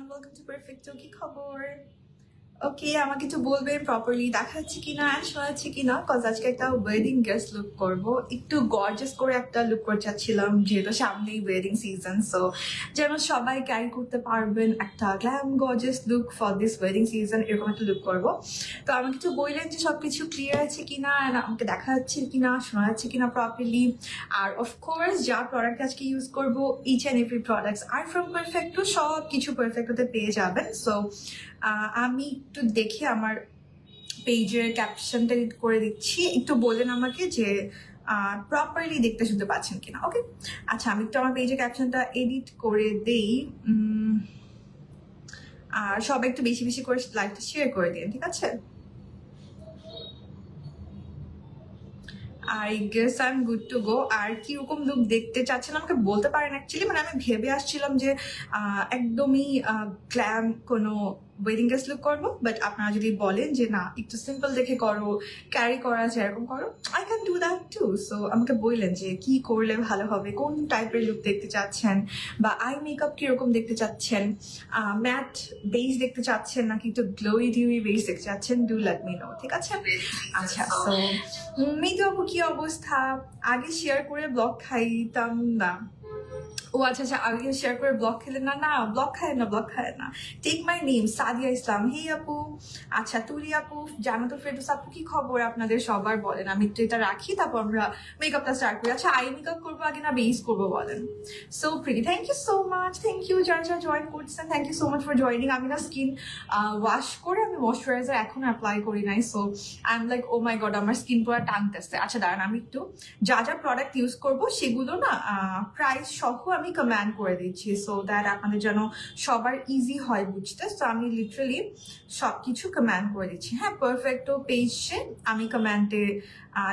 everyone, welcome to Perfecto কি খবর? ওকে, আমাকে একটু বলবেন প্রপারলি দেখা যাচ্ছে কিনা এন্ড শোনা যাচ্ছে কিনা, কজ আজকে একটা ওয়েডিং গেস্ট লুক করব, একটু গর্জিয়াস করে একটা লুক করতে চাচ্ছিলাম যেহেতু সামনেই ওয়েডিং সিজন, সো যেন সবাই ক্যারি করতে পারবেন একটা glam gorgeous look for this wedding season, এরকম একটা লুক করব। তো আমাকে একটু বললেন যে সবকিছু ক্লিয়ার আছে কিনা, আমাকে দেখা যাচ্ছে কিনা, শোনা যাচ্ছে কিনা প্রপারলি। আর অফকোর্স যা প্রোডাক্ট আজকে ইউজ করব, each and every products are from Perfecto, সব কিছু পারফেক্টোতে পেয়ে যাবেন। সো আমি একটু দেখে আমার পেজের ক্যাপশনটা এডিট করে দিচ্ছি, একটু বলেন আমাকে যে প্রপারলি দেখতে শুনতে পাচ্ছেন কিনা। ওকে, আচ্ছা আমি একটু আমার পেজের ক্যাপশনটা এডিট করে দেই, আর সবাই একটু বেশি বেশি করে লাইভটা শেয়ার করে দিন, ঠিক আছে? I guess I am good to go. আর কিরকম লুক দেখতে চাচ্ছেন আমাকে বলতে পারেন অ্যাকচুয়ালি, মানে আমি ভেবে আসছিলাম যে একদমই গ্ল্যাম কোনো ওয়েডিং গেস্ট লুক করবো, বাট আপনারা যদি বলেন যে না একটু সিম্পল দেখে করো, ক্যারি করা আছে এরকম করো, I can do that too. So আমাকে বললেন যে কি করলে ভালো হবে, কোন টাইপের লুক দেখতে চাচ্ছেন, বা আই মেকআপ কিরকম দেখতে চাচ্ছেন, ম্যাট বেস দেখতে চাচ্ছেন নাকি একটু গ্লোই ডিউই বেস দেখতে চাচ্ছেন, ডু লেট মি নো, ঠিক আছে? আচ্ছা, সো মেয়েদের আপু কি অবস্থা? আগে শেয়ার করে ব্লগ খাইতাম না। ও আচ্ছা আচ্ছা, আগে শেয়ার করে ব্লগ খেলেন না? না, ব্লগ খায় না, ব্লগ খায় না। টেক মাই নেম সাদিয়া ইসলাম। হে আপু, আচ্ছা তুলি আপু, জানাতুল ফেরদৌস আপু, কি খবর আপনাদের সবার? বলেন, আমি একটু এটা রাখি, তারপর আমরা মেকআপটা স্টার্ট করি। আচ্ছা, আই মেকআপ করবো আগে না বেস করবো বলেন? So pretty, thank you so much, thank you যারা যারা জয়েন করছেন, thank you so much for joining. আমি না স্কিন ওয়াশ করে আমি ময়শ্চারাইজার এখন অ্যাপ্লাই করি নাই, so I am like oh my god আমার স্কিন পুরো টানতেছে। আচ্ছা দাঁড়ান, আমি একটু যা যা প্রোডাক্ট ইউজ করবো সেগুলো না প্রাইস সহ আমি কমেন্ট করে দিচ্ছি, সো দ্যাট আপনাদের যেন সবার ইজি হয় বুঝতে। সো আমি লিটারালি সবকিছু কমেন্ট করে দিচ্ছি। হ্যাঁ, পারফেক্টো পেজে আমি কমেন্টে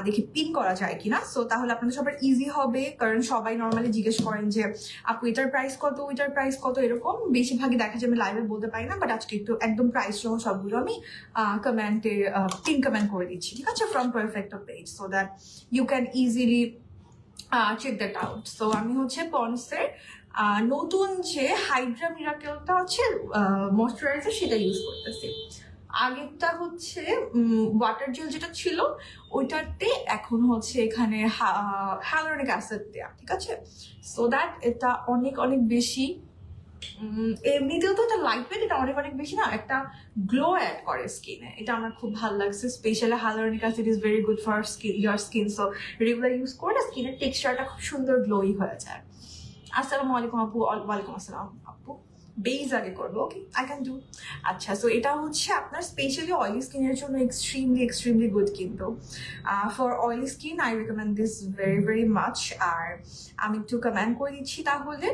দেখি পিন করা যায় কিনা, সো তাহলে আপনাদের সবার ইজি হবে, কারণ সবাই নর্মালি জিজ্ঞেস করেন যে আপু এটার প্রাইস কত, ওইটার প্রাইস কত, এরকম বেশিরভাগই দেখা যায় আমি লাইভে বলতে পারি না, বাট আজকে একটু একদম প্রাইস সহ সবগুলো আমি কমেন্টে পিন কমেন্ট করে দিচ্ছি, ঠিক আছে, from Perfecto page, so that you can easily check that out. So আমি হচ্ছে পন্ডসের নতুন যে হাইড্রা মিরাকেলটা আছে ময়শ্চারাইজার, সেটা ইউজ করতেছি। আগেরটা হচ্ছে ওয়াটার জেল যেটা ছিল ওইটাতে, এখন হচ্ছে এখানে হ্যালুরনিক অ্যাসিড দেয়া, ঠিক আছে? সো দ্যাট এটা অনেক অনেক বেশি, এমনিতেও তো এটা লাইট ওয়েট, এটা অনেক অনেক বেশি না একটা গ্লো অ্যাড করে স্কিনে, এটা আমার খুব ভালো লাগছে। Specially hyaluronic acid is very good for skin, your skin, so regular use করলে স্কিনের টেক্সচারটা খুব সুন্দর গ্লোই হয়ে যায়। আসসালামু আলাইকুম আপু। ওয়ালাইকুম আসসালাম আপু। বেস আগে করবো, ওকে, আই ক্যান ডু। আচ্ছা, সো এটা হচ্ছে আপনার স্পেশালি অয়েলি স্কিনের জন্য এক্সট্রিমলি এক্সট্রিমলি গুড, কিন্তু for oily skin I recommend this very very much. আর আমি একটু কমেন্ট করে দিচ্ছি তাহলে,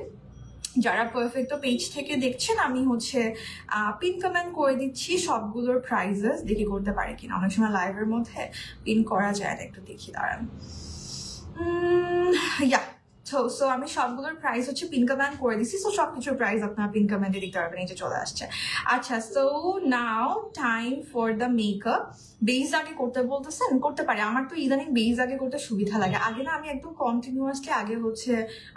যারা পারফেক্টো পেজ থেকে দেখছেন আমি হচ্ছে পিন কমেন্ট করে দিচ্ছি সবগুলোর প্রাইজেস, দেখি করতে পারে কিনা। অনেক সময় লাইভের মধ্যে পিন করা যায় না, একটু দেখি দাঁড়ান। ইয়া, সো আমি সবগুলোর প্রাইস হচ্ছে পিন কমেন্ট করে দিচ্ছি, সো সবকিছুর প্রাইস আপনারা পিন কমেন্টে দেখতে পারবেন, এই যে চলে আসছে। আচ্ছা, so now time for the makeup. Base আগে করতে বলতেছেন, করতে পারে। আমার তো ইদানিং বেস আগে করতে সুবিধা লাগে। আগে না আমি একদম কন্টিনিউয়াসলি আগে হচ্ছে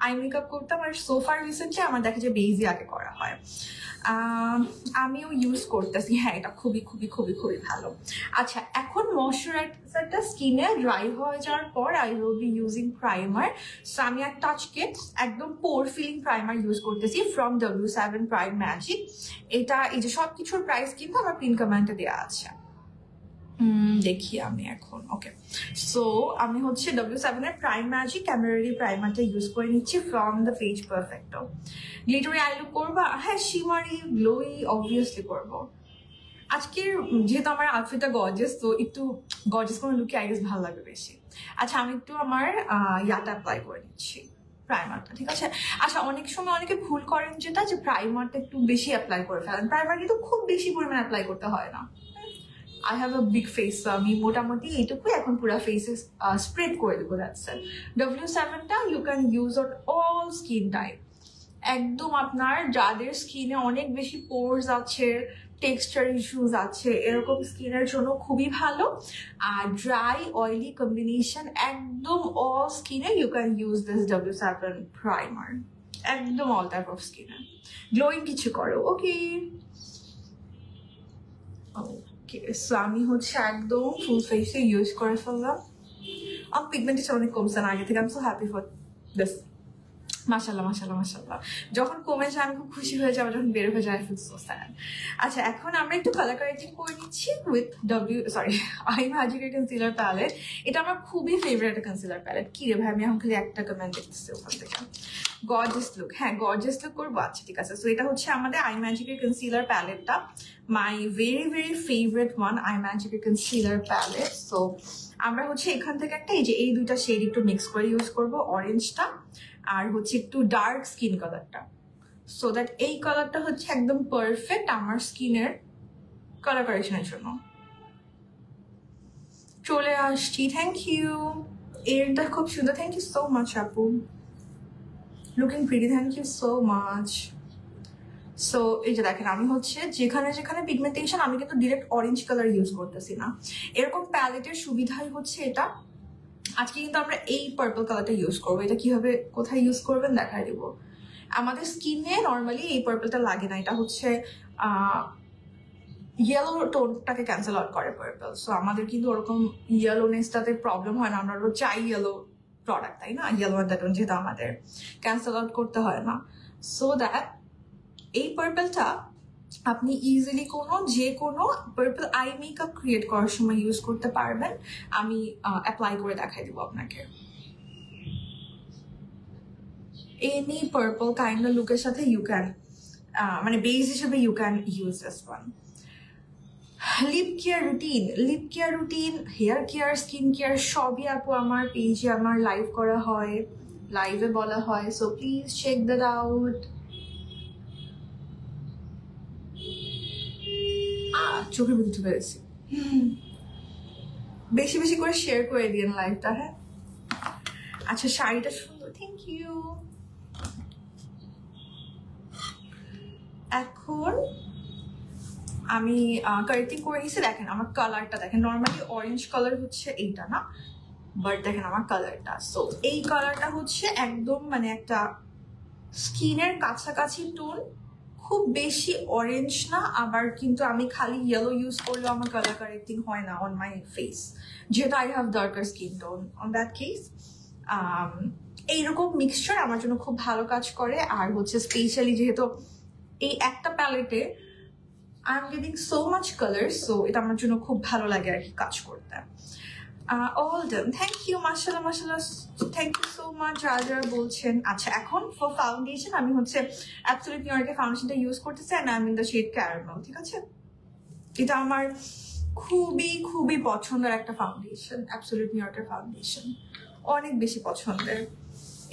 আই মেকআপ করতাম, আর সোফার রিসেন্টলি আমার দেখা যায় বেসই আগে করা হয়। আমিও ইউজ করতেছি, হ্যাঁ এটা খুবই খুবই খুবই খুবই ভালো। আচ্ছা, এখন ময়শ্চারাইজারটা স্কিনে ড্রাই হয়ে যাওয়ার পর I will be using primer. So আমি একটা আজকে একদম পোর ফিলিং প্রাইমার ইউজ করতেছি ফ্রম W7 প্রাইম ম্যাজিক। এটা এই যে সব কিছুর প্রাইস কিন্তু আমার পিন কমেন্টে দেওয়া আছে, দেখি আমি এখন। ওকে, সো আমি হচ্ছে W7 এর প্রাইম ম্যাজিক ক্যামেরারি প্রাইমারটা ইউজ করে নিচ্ছি from the page Perfecto. Glittery eye look করবা? হ্যাঁ, শিমারি গ্লোই অবভিয়াসলি করবো। আজকের যেহেতু আমার আউটফিটটা গর্জিয়াস, তো একটু গর্জিয়াস কোনো লুকে আই গেস ভালো লাগবে বেশি। আচ্ছা, আমি একটু আমার ইয়াটা অ্যাপ্লাই করে নিচ্ছি, প্রাইমারটা, ঠিক আছে? আচ্ছা, অনেক সময় অনেকে ভুল করেন যেটা, যে প্রাইমারটা একটু বেশি অ্যাপ্লাই করে ফেলেন। প্রাইমার কিন্তু খুব বেশি পরিমাণে অ্যাপ্লাই করতে হয় না। I have a big face, so আমি মোটামুটি এইটুকুই এখন পুরো ফেসে স্প্রেড করে দেবো। That's it. W7টা you can use on all skin type, একদম আপনার যাদের স্কিনে অনেক বেশি পোরস আছে, টেক্সচার ইস্যুস আছে, এরকম স্কিনের জন্য খুবই ভালো। আর ড্রাই অয়েলি কম্বিনেশন একদম অল স্কিনে you can use this W7 primer, একদম অল টাইপ অফ স্কিনে গ্লোয়িং কিছু করো। ওকে ওকে, সো আমি হচ্ছে একদম ফুল ফেসে ইউজ করে ফেললাম। আমার পিগমেন্টেশন অনেক কমছে না আগে থেকে। I am so happy for this. মাশাল্লাহ মাশাল্লাহ মাশাল্লাহ। যখন কমে যায় আমি খুব খুশি হয়ে যাবো, যখন বের হয়ে যায় আই ফিল সো স্যাড। আচ্ছা, এখন আমরা একটু কালার কারেক্টিং করে নিচ্ছি উইথ আই ম্যাজিকের কনসিলার প্যালেট। এটা আমার খুবই ফেভারিট একটা কনসিলার প্যালেট। কি রে ভাই, আমি এখন খালি একটা কমেন্ট দেখতেছি ওখান থেকে। গর্জিয়াস লুক, হ্যাঁ গর্জিয়াস লুক করবো। আচ্ছা ঠিক আছে, সো এটা হচ্ছে আমাদের আই ম্যাজিকের কনসিলার প্যালেটটা, my very very favourite one, eye ম্যাজিকের কনসিলার প্যালেট। সো আমরা হচ্ছে এখান থেকে একটা এই দুইটা শেড একটু মিক্স করে ইউজ করবো, অরেঞ্জটা আর হচ্ছে একটু ডার্ক স্কিন কালারটা, সো দ্যাট এই কালারটা হচ্ছে একদম পারফেক্ট আমার স্কিনের কালার কারেকশনের জন্য। চলে আসছি, থ্যাংক ইউ। এরটা খুব সুন্দর, থ্যাংক ইউ সো মাচ আপু, looking pretty, thank you so much. So এই যে দেখেন, আমি হচ্ছে যেখানে যেখানে পিগমেন্টেশন, আমি কিন্তু ডিরেক্ট অরেঞ্জ কালার ইউজ করতেছি না। এরকম প্যালেটের সুবিধাই হচ্ছে এটা। আজকে কিন্তু আমরা এই পার্পল কালারটা ইউজ করবো। এটা কিভাবে কোথায় ইউজ করবেন দেখাই দিব। আমাদের স্কিনে নর্মালি এই পার্পলটা লাগে না, এটা হচ্ছে ইয়েলো টোনটাকে ক্যান্সেল আউট করে পার্পল। সো আমাদের কিন্তু ওরকম ইয়েলোনেসটাতে প্রবলেম হয় না, আমরা চাই ইয়েলো প্রোডাক্ট, তাই না? ইয়েলো টোন যেহেতু আমাদের ক্যান্সেল আউট করতে হয় না, সো দ্যাট এই পার্পলটা আপনি ইজিলি যে কোনো পার্পল আই মেকআপ ক্রিয়েট করার সময় ইউজ করতে পারবেন। আমি অ্যাপ্লাই করে দেখাই দিব আপনাকে। এনি পার্পল কাইন্ড অফ লুকের সাথে ইউ ক্যান, মানে বেস হিসেবে you can use this one. Lip care routine, hair care, skin care সবই আপু আমার পেজে আমার লাইভ করা হয়, লাইভে বলা হয়। So please check that out. চোখের ভিতরে ঢুকে গেছি। বেশি বেশি করে শেয়ার করে দিন লাইভটা, হ্যাঁ। আচ্ছা, শাড়িটা সুন্দর, থ্যাংক ইউ। এখন আমি কারেক্টিং করে নিয়েছি। দেখেন আমার কালারটা দেখেন, নর্মালি অরেঞ্জ কালার হচ্ছে এইটা না, বাট দেখেন আমার কালারটা। সো এই কালারটা হচ্ছে একদম মানে একটা স্কিনের কাছাকাছি টোন, খুব বেশি অরেঞ্জ না, আবার কিন্তু আমি খালি ইয়েলো ইউজ করলেও আমার কালার কারেক্টিং হয় না অন মাই ফেস, যেহেতু I have darker skin tone. On that case এইরকম মিক্সচার আমার জন্য খুব ভালো কাজ করে। আর হচ্ছে স্পেশালি যেহেতু এই একটা প্যালেটে I am getting so much colour, so এটা আমার জন্য খুব ভালো লাগে আর কি কাজ করতে। অল ডান, থ্যাংক ইউ, মাশাআল্লাহ মাশাআল্লাহ, থ্যাংক ইউ সো মাচ যারা বলছেন। আচ্ছা, এখন ফর ফাউন্ডেশন আমি হচ্ছে অ্যাবসলিউট নিউ ইয়র্কের ফাউন্ডেশনটা ইউজ করতেছি, and I am in the shade caramel. ঠিক আছে, এটা আমার খুবই খুবই পছন্দের একটা ফাউন্ডেশন, অ্যাবসলিউট নিউ ইয়র্কের ফাউন্ডেশন, অনেক বেশি পছন্দের।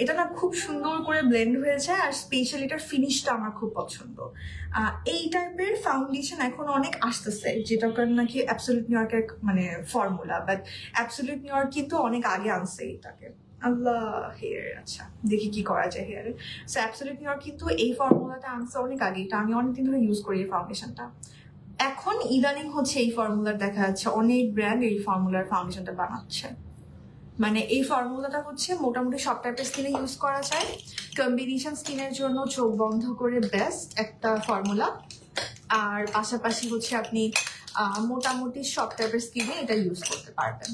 এটা না খুব সুন্দর করে ব্লেন্ড হয়ে যায়, আর স্পেশালি এটার ফিনিশটা আমার খুব পছন্দ। এই টাইপের ফাউন্ডেশন এখন অনেক আসতেছে, যেটা নাকি অ্যাবসলিউট নিউ ইয়র্কের মানে formula, but absolute new York কিন্তু অনেক আগে আনছে এটাকে। আল্লাহ, হেয়ার, আচ্ছা দেখি কি করা যায় হেয়ারে। সো অ্যাবসলিউট নিউ ইয়র্ক কিন্তু এই ফর্মুলাটা আনছে অনেক আগে, এটা আমি অনেকদিন ধরে ইউজ করি এই ফাউন্ডেশনটা। এখন ইদানিং হচ্ছে এই ফর্মুলার দেখা যাচ্ছে অনেক ব্র্যান্ড এই ফর্মুলার ফাউন্ডেশনটা বানাচ্ছে। মানে এই ফর্মুলাটা হচ্ছে মোটামুটি সব টাইপের স্কিনে ইউজ করা যায়। কম্বিনেশন স্কিনের জন্য চোখ বন্ধ করে বেস্ট একটা ফর্মুলা, আর পাশাপাশি হচ্ছে আপনি মোটামুটি সব টাইপের স্কিনে এটা ইউজ করতে পারবেন।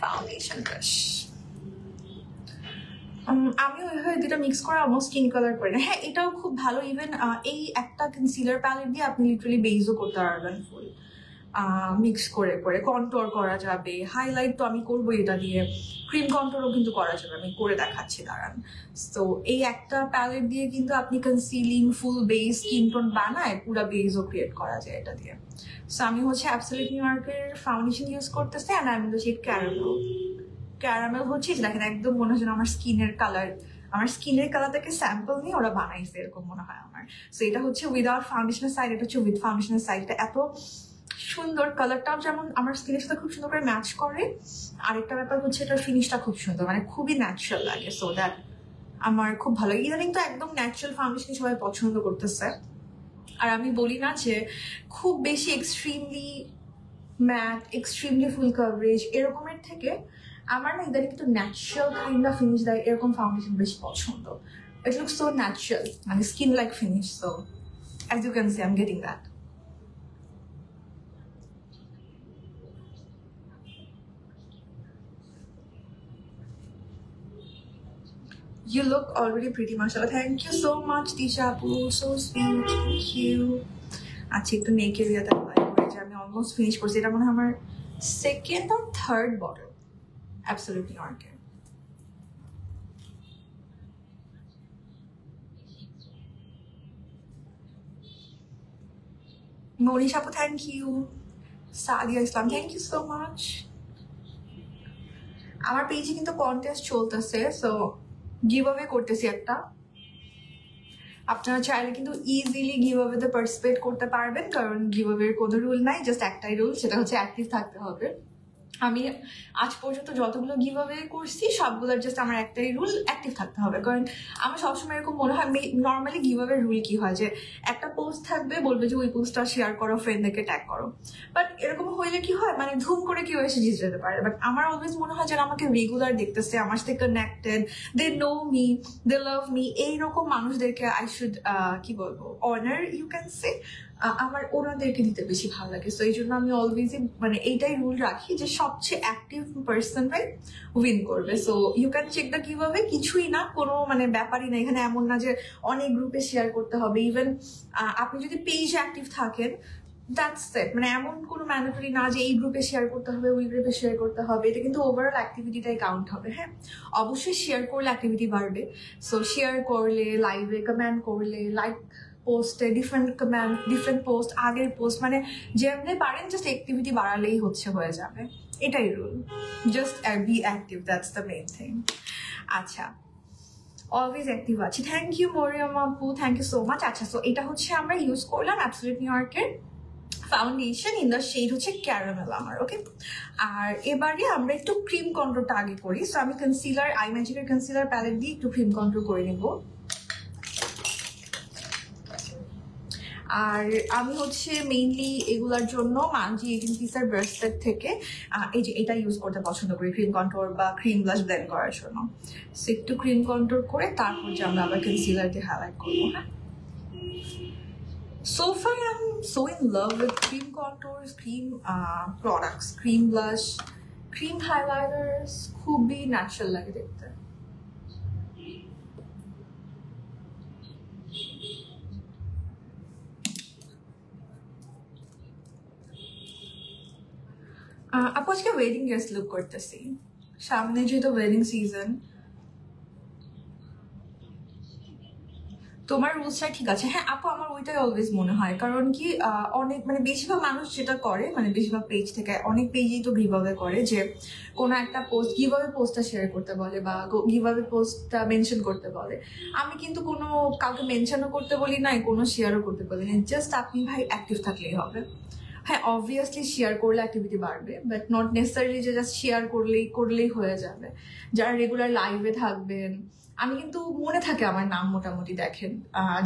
ফাউন্ডেশন ব্রাশ আমি ওইভাবে দুটো মিক্স করে অলমোস্ট স্কিন কালার করি না। হ্যাঁ, এটাও খুব ভালো। ইভেন এই একটা কনসিলার প্যালেট দিয়ে আপনি লিটারালি বেজও করতে পারবেন ফুল মিক্স করে করে। কন্ট্রোল করা যাবে, হাইলাইট তো আমি করবো এটা দিয়ে, ক্রিম কন্ট্রোলও কিন্তু করা যাবে, আমি করে দেখাচ্ছি দাঁড়ান। তো এই একটা প্যালেট দিয়ে কিন্তু আপনি কনসিলিং ফুল বেস স্কিন টোন বানায়, পুরো বেসও ক্রিয়েট করা যায় এটা দিয়ে। সো আমি হচ্ছে অ্যাবসলিউট নিউ ইয়র্কের ফাউন্ডেশন ইউজ করতেছি, অ্যান্ড আমি হচ্ছে ক্যারামেল হচ্ছে দেখেন একদম মনে হচ্ছে আমার স্কিনের কালার, আমার স্কিনের কালার থেকে স্যাম্পল নিয়ে ওরা বানাইছে এরকম মনে হয় আমার। সো এটা হচ্ছে উইদাউট ফাউন্ডেশনের সাইড, এটা হচ্ছে উইথ ফাউন্ডেশনের সাইডটা এত সুন্দর, কালারটাও যেমন আমার স্কিনের সাথে খুব সুন্দর করে ম্যাচ করে, আরেকটা ব্যাপার হচ্ছে এটার ফিনিশটা খুব সুন্দর, মানে খুবই ন্যাচারাল লাগে। সো দ্যাট আমার খুব ভালো লাগে। ইদানিং তো একদম ন্যাচারাল ফাউন্ডেশন সবাই পছন্দ করতেছে, আর আমি বলি না যে খুব বেশি extremely matte, extremely full coverage এরকমের থেকে আমার না ইদানিং একটু ন্যাচারাল কাইন্ড অফ ফিনিশ দেয় এরকম ফাউন্ডেশন বেশি পছন্দ। It looks so natural and skin like finish, so as you can see I'm getting that. You look already pretty, mashallah. Thank you so much, Tisha Apu. So sweet. Thank you. আচ্ছা একটু নেক এরিয়াতে apply করে যে আমি almost finish করছি। এটা মনে হয় আমার সেকেন্ড আর third bottle absolutely organic. Manish আপু thank you. Sadia Islam thank you so much. আমার পেজে কিন্তু কন্টেস্ট চলতেছে, সো গিভ অ্যাওয়ে করতেছি একটা। আপনারা চাইলে কিন্তু ইজিলি গিভ অ্যাওয়েতে পার্টিসিপেট করতে পারবেন, কারণ গিভ অ্যাওয়ের কোনো রুল নাই, জাস্ট একটাই রুল, সেটা হচ্ছে অ্যাক্টিভ থাকতে হবে। আমি আজ পর্যন্ত যতগুলো গিভ অ্যাওয়ে করছি সবগুলোর জাস্ট আমার একটাই রুল, অ্যাক্টিভ থাকতে হবে। কারণ আমার সবসময় এরকম মনে হয়, নর্মালি গিভ অ্যাওয়ের রুল কি হয় যে একটা পোস্ট থাকবে, বলবে যে ওই পোস্টটা শেয়ার করো, ফ্রেন্ডদেরকে ট্যাগ করো। বাট এরকম হইলে কি হয়, মানে ধুম করে কেউ এসে জিতে যেতে পারে। বাট আমার অলওয়েজ মনে হয় যারা আমাকে রেগুলার দেখতেছে, আমার সাথে connected, they know me, they love me, এইরকম মানুষদেরকে আই শুড কি বলবো, অনার ইউ ক্যান সে, আমার ওনাদেরকে দিতে বেশি ভালো লাগে। সো এই জন্য আমি অলওয়েজই মানে এইটাই রুল রাখি যে সবচেয়ে অ্যাক্টিভ পার্সনরাই উইন করবে। So you can check the কিভাবে, কিছুই না, কোনো মানে ব্যাপারই না এখানে, এমন না যে অনেক গ্রুপে শেয়ার করতে হবে। ইভেন আপনি যদি পেজে অ্যাক্টিভ থাকেন, দ্যাটস ইট, মানে এমন কোনো ম্যান্ডেটরি না যে এই গ্রুপে শেয়ার করতে হবে, ওই গ্রুপে শেয়ার করতে হবে। এটা কিন্তু ওভারঅল অ্যাক্টিভিটিটাই কাউন্ট হবে। হ্যাঁ, অবশ্যই শেয়ার করলে অ্যাক্টিভিটি বাড়বে। সো শেয়ার করলে, লাইভে কমেন্ট করলে, লাইক পোস্টে ডিফারেন্ট কমেন্ট, ডিফারেন্ট পোস্ট, আগের পোস্ট, মানে যেমনি পারেন জাস্ট অ্যাক্টিভিটি বাড়ালেই হয়ে যাবে, এটাই rule. Just be active, that's the main thing. আচ্ছা, অলওয়েজ অ্যাক্টিভ আছি। থ্যাংক ইউ মরিয়ম আপু, থ্যাংক ইউ সো মাচ। আচ্ছা, সো এটা হচ্ছে আমরা ইউজ করলাম অ্যাবসলিউট নিউ ইয়র্কের ফাউন্ডেশন ইন দ্য শেড হচ্ছে ক্যারামেল আমার, ওকে। আর এবারে আমরা একটু ক্রিম কন্ট্রোলটা আগে করি। সো আমি কনসিলার, আই ম্যাজিকের কনসিলার প্যালেট দিয়ে একটু ক্রিম কন্ট্রোল করে নিব। আর আমি হচ্ছে মেইনলি এগুলার জন্য মানজি 18 পিসের ব্রাশ সেট থেকে এই যে এটা ইউজ করতে পছন্দ করি ক্রিম কন্ট্রোল বা ক্রিম ব্লাশ ব্লেন্ড করার জন্য। সো একটু ক্রিম কন্ট্রোল করে তারপর যে আমরা আবার কনসিলার দিয়ে হাইলাইট করবো। হ্যাঁ, so far I'm so in love with cream contours, cream products, cream blush, cream highlighters, খুবই ন্যাচারাল লাগে দেখতে। আপু আজকে ওয়েডিং ড্রেস লুক করতেছি, সামনে যেহেতু ওয়েডিং সিজন। তোমার রুলসটা ঠিক আছে। হ্যাঁ আপু, আমার ওইটাই অলওয়েজ মনে হয়, কারণ কি অনেক মানে বেশিরভাগ মানুষ যেটা করে, মানে বেশিরভাগ পেজ থেকে, অনেক পেজেই তো গিভঅ্যাওয়ে করে যে কোনো একটা পোস্ট গিভঅ্যাওয়ে পোস্টটা শেয়ার করতে বলে বা গিভঅ্যাওয়ে পোস্টটা মেনশন করতে বলে। আমি কিন্তু কোনো কাউকে মেনশনও করতে বলি নাই, কোনো শেয়ারও করতে বলি না, জাস্ট আপনি ভাই অ্যাক্টিভ থাকলেই হবে। হ্যাঁ, অবভিয়াসলি শেয়ার করলে অ্যাক্টিভিটি বাড়বে, বাট নট নেসেসারিলি যে জাস্ট শেয়ার করলেই হয়ে যাবে। যারা রেগুলার লাইভে থাকবেন, আমি কিন্তু মনে থাকে আমার নাম মোটামুটি দেখেন,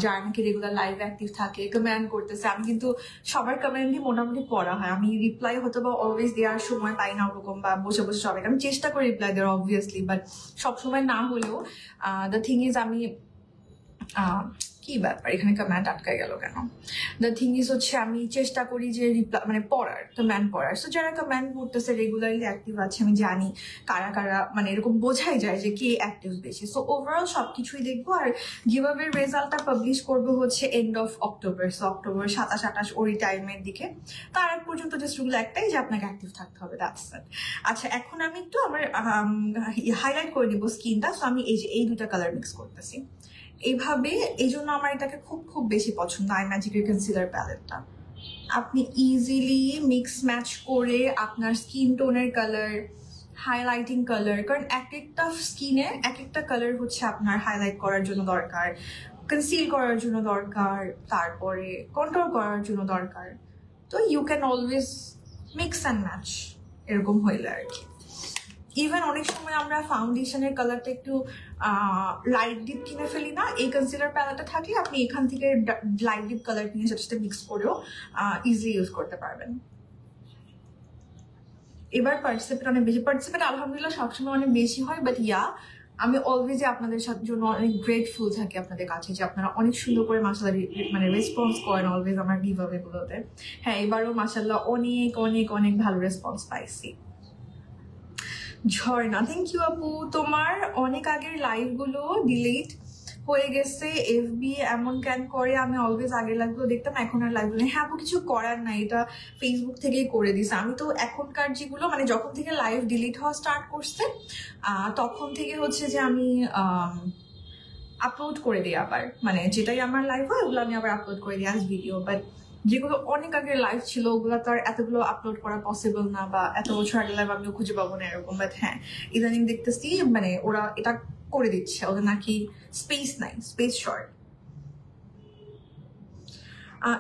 যারা নাকি রেগুলার লাইভে অ্যাক্টিভ থাকে, কমেন্ট করতেছে, আমি কিন্তু সবার কমেন্টই মোটামুটি পড়া হয়। আমি রিপ্লাই হয়তো বা অলওয়েজ দেওয়ার সময় পাই না ওরকম, বা বসে বসে সবাই, আমি চেষ্টা করি রিপ্লাই দেওয়ার অবভিয়াসলি, বাট সবসময় না হলেও দ্য থিং ইজ আমি কি ব্যাপার, এখানে কমেন্ট আটকায় গেল কেন? দ্য থিং ইজ হচ্ছে আমি চেষ্টা করি যে রিপ্লাই মানে পড়ার, কমেন্ট পড়ার। সো যারা কমেন্ট করতেছে রেগুলারলি অ্যাক্টিভ আছে, আমি জানি কারা কারা, মানে এরকম বোঝাই যায় যে কে অ্যাক্টিভ বেশি। সো ওভারঅল সবকিছুই দেখবো। আর গিভঅ্যাওয়ের রেজাল্টটা পাবলিশ করবো হচ্ছে end of October. So October 27-28 ওই টাইমের দিকে। তার আগ পর্যন্ত জাস্ট রুল একটাই যে আপনাকে অ্যাক্টিভ থাকতে হবে, দ্যাটস ইট। আচ্ছা, এখন আমি একটু আমার হাইলাইট করে দিব স্কিনটা। সো আমি এই যে এই দুটা কালার মিক্স করতেছি এইভাবে, এই জন্য আমার এটাকে খুব খুব বেশি পছন্দ, আই ম্যাজিকের কনসিলার প্যালেটটা। আপনি ইজিলি মিক্স ম্যাচ করে আপনার স্কিন টোনের কালার, হাইলাইটিং কালার, কারণ এক একটা স্কিনে এক একটা কালার হচ্ছে আপনার হাইলাইট করার জন্য দরকার, কনসিল করার জন্য দরকার, তারপরে কন্ট্রোল করার জন্য দরকার। তো you can always mix and match, এরকম হইলে আর কি। ইভেন অনেক সময় আমরা ফাউন্ডেশনের কালারটা একটু লাইট ডিপ কিনে ফেলি না, এই কনসিলার প্যালেটটা থাকলে আপনি এখান থেকে লাইট ডিপ কালার কিনে সাথে সাথে মিক্স করেও ইজিলি ইউজ করতে পারবেন। এবার পার্টিসিপেট অনেক বেশি, পার্টিসিপেট আলহামদুলিল্লাহ সবসময় অনেক বেশি হয়, বাট আমি অলওয়েজ আপনাদের সাথে জন্য অনেক গ্রেটফুল থাকি আপনাদের কাছে যে আপনারা অনেক সুন্দর করে মাশাআল্লাহ মানে রেসপন্স করেন অলওয়েজ আমার গিভঅ্যাওয়ে গুলোতে। হ্যাঁ, এবারও মাশাআল্লাহ অনেক অনেক অনেক ভালো রেসপন্স পাইছি। ঝর্ণা, থ্যাংক ইউ আপু। তোমার অনেক আগের লাইভ গুলো ডিলিট হয়ে গেছে, এফবি এমন কেন করে? আমি অলওয়েজ আগের লাইভগুলো দেখতাম, এখন আর লাইভগুলো। হ্যাঁ আপু, কিছু করার নাই, এটা ফেসবুক থেকেই করে দিছে। আমি তো এখনকার যেগুলো মানে যখন থেকে লাইভ ডিলিট হওয়া স্টার্ট করছে তখন থেকে হচ্ছে যে আমি আপলোড করে দিই আবার, মানে যেটাই আমার লাইভ হয় ওগুলো আমি আবার আপলোড করে দিই অ্যাজ ভিডিও। বাট যেগুলো অনেক আগের লাইভ ছিল ওগুলো তো আর এতগুলো আপলোড করা পসিবল না, বা এত বছর আগের লাইভ আমিও খুঁজে পাবো না এরকম। বাট হ্যাঁ, ইদানিং দেখতেছি মানে ওরা এটা করে দিচ্ছে, ওদের নাকি স্পেস নাই, স্পেস শর্ট।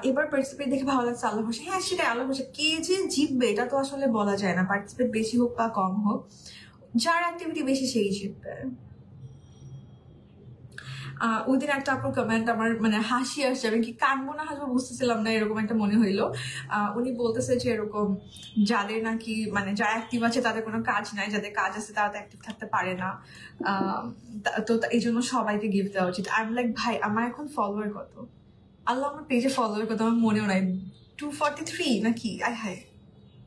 এবার পার্টিসিপেট দেখে ভালো লাগছে, আল্লাহ ভরসা। হ্যাঁ সেটাই, আল্লাহ ভরসা। কে যে জিতবে এটা তো আসলে বলা যায় না, পার্টিসিপেট বেশি হোক বা কম হোক, যার অ্যাক্টিভিটি বেশি সেই জিতবে। ওই দিন একটা আপুর কমেন্ট আমার মানে হাসি আসছে, আমি কি কানবো না হাসবো বুঝতেছিলাম না, এরকম একটা মনে হইলো। উনি বলতেছে যে এরকম যাদের নাকি মানে যারা অ্যাক্টিভ আছে তাদের কোনো কাজ নাই, যাদের কাজ আছে তারা তো অ্যাক্টিভ থাকতে পারে না, তো এই জন্য সবাইকে গিফট দেওয়া উচিত। আমি লাইক ভাই আমার এখন ফলোয়ার কত, আল্লাহ আমার পেজে ফলোয়ার কত আমার মনেও নাই, 243 নাকি? হায়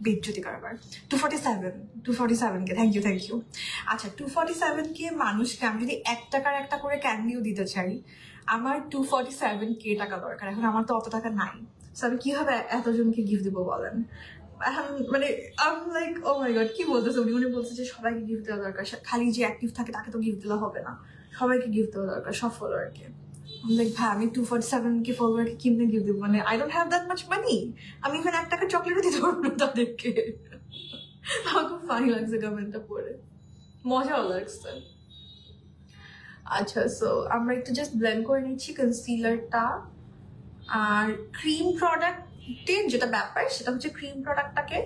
বেজ্জতি কারবার, 247 কে। Thank you. আচ্ছা 247 কে মানুষকে আমি যদি 1 টাকার একটা করে ক্যান্ডিও দিতে চাই, আমার 247 টাকা দরকার। এখন আমার তো অত টাকা নাই, সো আমি কিভাবে এতজনকে গিফট দিব বলেন? এখন মানে আমি লাইক ও মাই গড, কি বলতেছে উনি বলছে যে সবাইকে গিফট দেওয়া দরকার, খালি যে অ্যাক্টিভ থাকে তাকে তো গিফট দিলে হবে না, সবাইকে গিফট দেওয়া দরকার, সব ফলোয়ারকে। লাইক ভাই আমি 247 ফলোয়ারকে কিমনে গিফট দিব? মানে I don't have that much money, আমি এখানে 1 টাকার চকলেটও দিতে পারবো না তাদেরকে। আমার খুব ফানি লাগছে কমেন্টটা পড়ে, মজাও লাগছে। আচ্ছা সো আমরা একটু জাস্ট ব্লেন্ড করে নিচ্ছি কনসিলারটা। আর ক্রিম প্রোডাক্টের যেটা ব্যাপার সেটা হচ্ছে ক্রিম প্রোডাক্টটাকে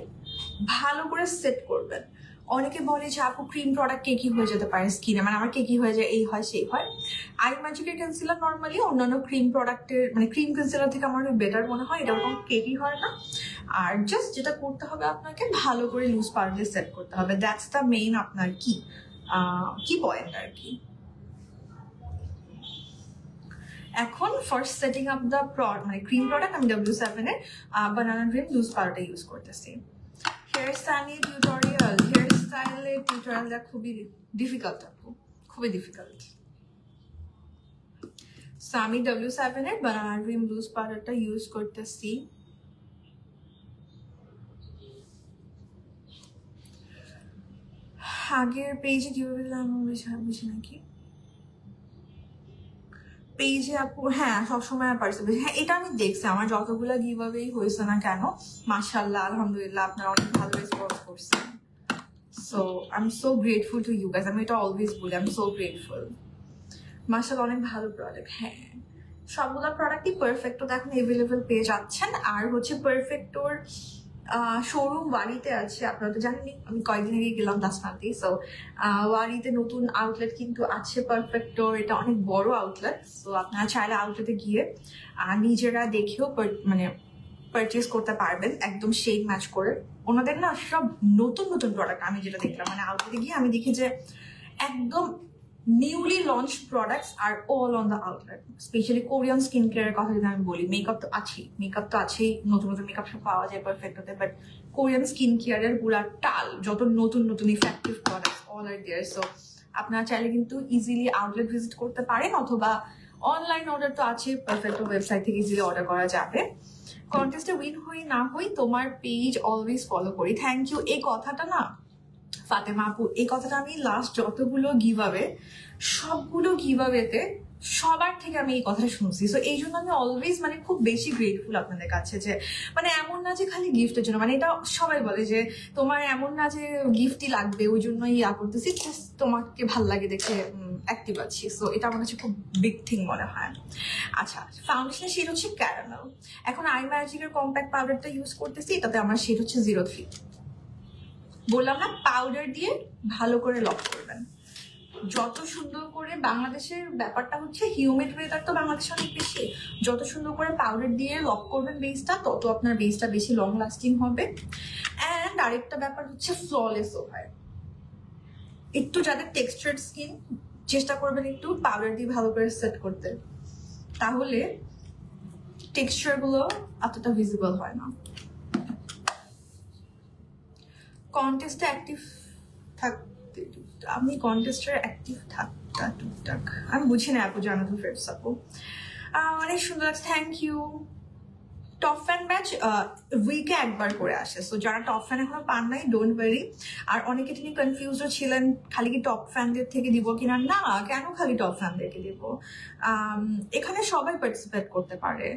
ভালো করে সেট করবেন। অনেকে বলে যে আপু ক্রিম প্রোডাক্ট কেকি হয়ে যেতে পারে স্কিনে, মানে আমার কেকি হয়ে যায়, এই হয় সেই হয়। আই ম্যাজিকের কনসিলার নর্মালি অন্যান্য ক্রিম প্রোডাক্টের মানে ক্রিম কনসিলার থেকে আমার বেটার মনে হয়, এটা ওরকম কেকি হয় না। আর জাস্ট যেটা করতে হবে আপনাকে ভালো করে লুজ পাউডার সেট করতে হবে, দ্যাটস দ্য মেইন আপনার কি পয়েন্ট আর কি। এখন ফার্স্ট সেটিং আপ দ্য মানে ক্রিম প্রোডাক্ট আমি W7 এর বানানা ড্রিম লুজ পাউডারটা ইউজ করতেছি। হেয়ার স্টাইলের টিউটোরিয়ালটা খুবই ডিফিকাল্ট আপু, খুবই ডিফিকাল্ট। সো আমি W7 এর বানানা ড্রিম লুজ পাউডারটা ইউজ করতেছি। আগের পেজে কিভাবে বুঝি নাকি পেজে আপু? হ্যাঁ সবসময় পার্টিসিপেট, হ্যাঁ এটা আমি দেখছি আমার যতগুলো গিভঅ্যাওয়েই হয়েছে না কেন, মাশাআল্লাহ আলহামদুলিল্লাহ আপনারা অনেক ভালো রেসপন্স করছেন। So I am so grateful to you guys, আমি এটা অলওয়েজ বলি, আই এম সো গ্রেটফুল। মাশাআল্লাহ অনেক ভালো প্রোডাক্ট। হ্যাঁ সবগুলো প্রোডাক্টই পারফেক্টো এখন এভেলেবেল পেয়ে যাচ্ছেন। আর হচ্ছে পারফেক্টোর শোরুম ওয়ারিতে আছে, আপনারা তো জানেনই, আমি কয়েকদিন আগে গেলাম দাসমালতি। সো ওয়ারিতে নতুন আউটলেট কিন্তু আছে পারফেক্টোর, এটা অনেক বড় আউটলেট। সো আপনারা চাইলে আউটলেটে গিয়ে নিজেরা দেখেও মানে পারচেস করতে পারবেন একদম শেড ম্যাচ করে। ওনাদের না সব নতুন প্রোডাক্ট আমি যেটা দেখলাম, মানে আউটলেটে গিয়ে আমি দেখি যে একদম নিউলি লঞ্চ প্রোডাক্টস আর all on the outlet. Specially Korean skin কেয়ারের কথা যদি আমি বলি, মেকআপ তো আছেই, নতুন মেকআপ সব পাওয়া যায় পারফেক্টোতে, বাট কোরিয়ান স্কিন কেয়ারের পুরা টাল যত নতুন ইফেক্টিভ প্রোডাক্টস অল আর দেয়ার। সো আপনারা চাইলে কিন্তু ইজিলি আউটলেট ভিজিট করতে পারেন, অথবা অনলাইন অর্ডার তো আছে, পারফেক্টো ওয়েবসাইট থেকে ইজিলি অর্ডার করা যাবে। কন্টেস্টে উইন হই না হই তোমার পেজ অলওয়েজ ফলো করি। Thank you. এই কথাটা না ফাতেমা আপু, এই কথাটা আমি লাস্ট যতগুলো গিভঅ্যাওয়ে সবগুলো গিভঅ্যাওয়েতে সবার থেকে আমি এই কথাটা শুনছি। সো এই জন্য আমি অলওয়েজ মানে খুব বেশি গ্রেটফুল আপনাদের কাছে, যে মানে এমন না যে খালি গিফটের জন্য, মানে এটা সবাই বলে যে তোমার এমন না যে গিফটই লাগবে ওই জন্যই করতেছি, তোমাকে ভাল লাগে দেখে অ্যাক্টিভ আছি। সো এটা আমার কাছে খুব বিগ থিং মনে হয়। আচ্ছা ফাউন্ডেশনের শেড হচ্ছে ক্যারামেল। এখন আই ম্যাজিকের কম্প্যাক্ট পাউডারটা ইউজ করতেছি, এটাতে আমার শেড হচ্ছে 03। বললাম না পাউডার দিয়ে ভালো করে লক করবেন, যত সুন্দর করে, বাংলাদেশের ব্যাপারটা হচ্ছে হিউমিড ওয়েদার তো বাংলাদেশে অনেক বেশি, যত সুন্দর করে পাউডার দিয়ে লক করবেন বেসটা, তত আপনার বেসটা বেশি লং লাস্টিং হবে। অ্যান্ড আরেকটা ব্যাপার হচ্ছে ফ্ললেসও হয়। একটু যাদের টেক্সচার্ড স্কিন চেষ্টা করবেন একটু পাউডার দিয়ে ভালো করে সেট করতে, তাহলে টেক্সচার গুলো এতটা ভিজিবল হয় না। কন্টেস্টে অ্যাক্টিভ থাকতে, আমি কন্টেস্টের অ্যাক্টিভ থাকতা টুকটাক, আমি বুঝি না আপু, জানো তো ফ্রেন্ডস আপু। অনেক সুন্দর লাগছে, thank you. Top fan badge উইকে একবার করে আসে, সো যারা টপ ফ্যান এখনো পান নাই ডোন্ট ওয়ারি। আর অনেকে তিনি কনফিউজও ছিলেন খালি কি টপ ফ্যানদের থেকে দিব কিনা, না কেন খালি টপ ফ্যানদেরকে দিব, এখানে সবাই পার্টিসিপেট করতে পারে।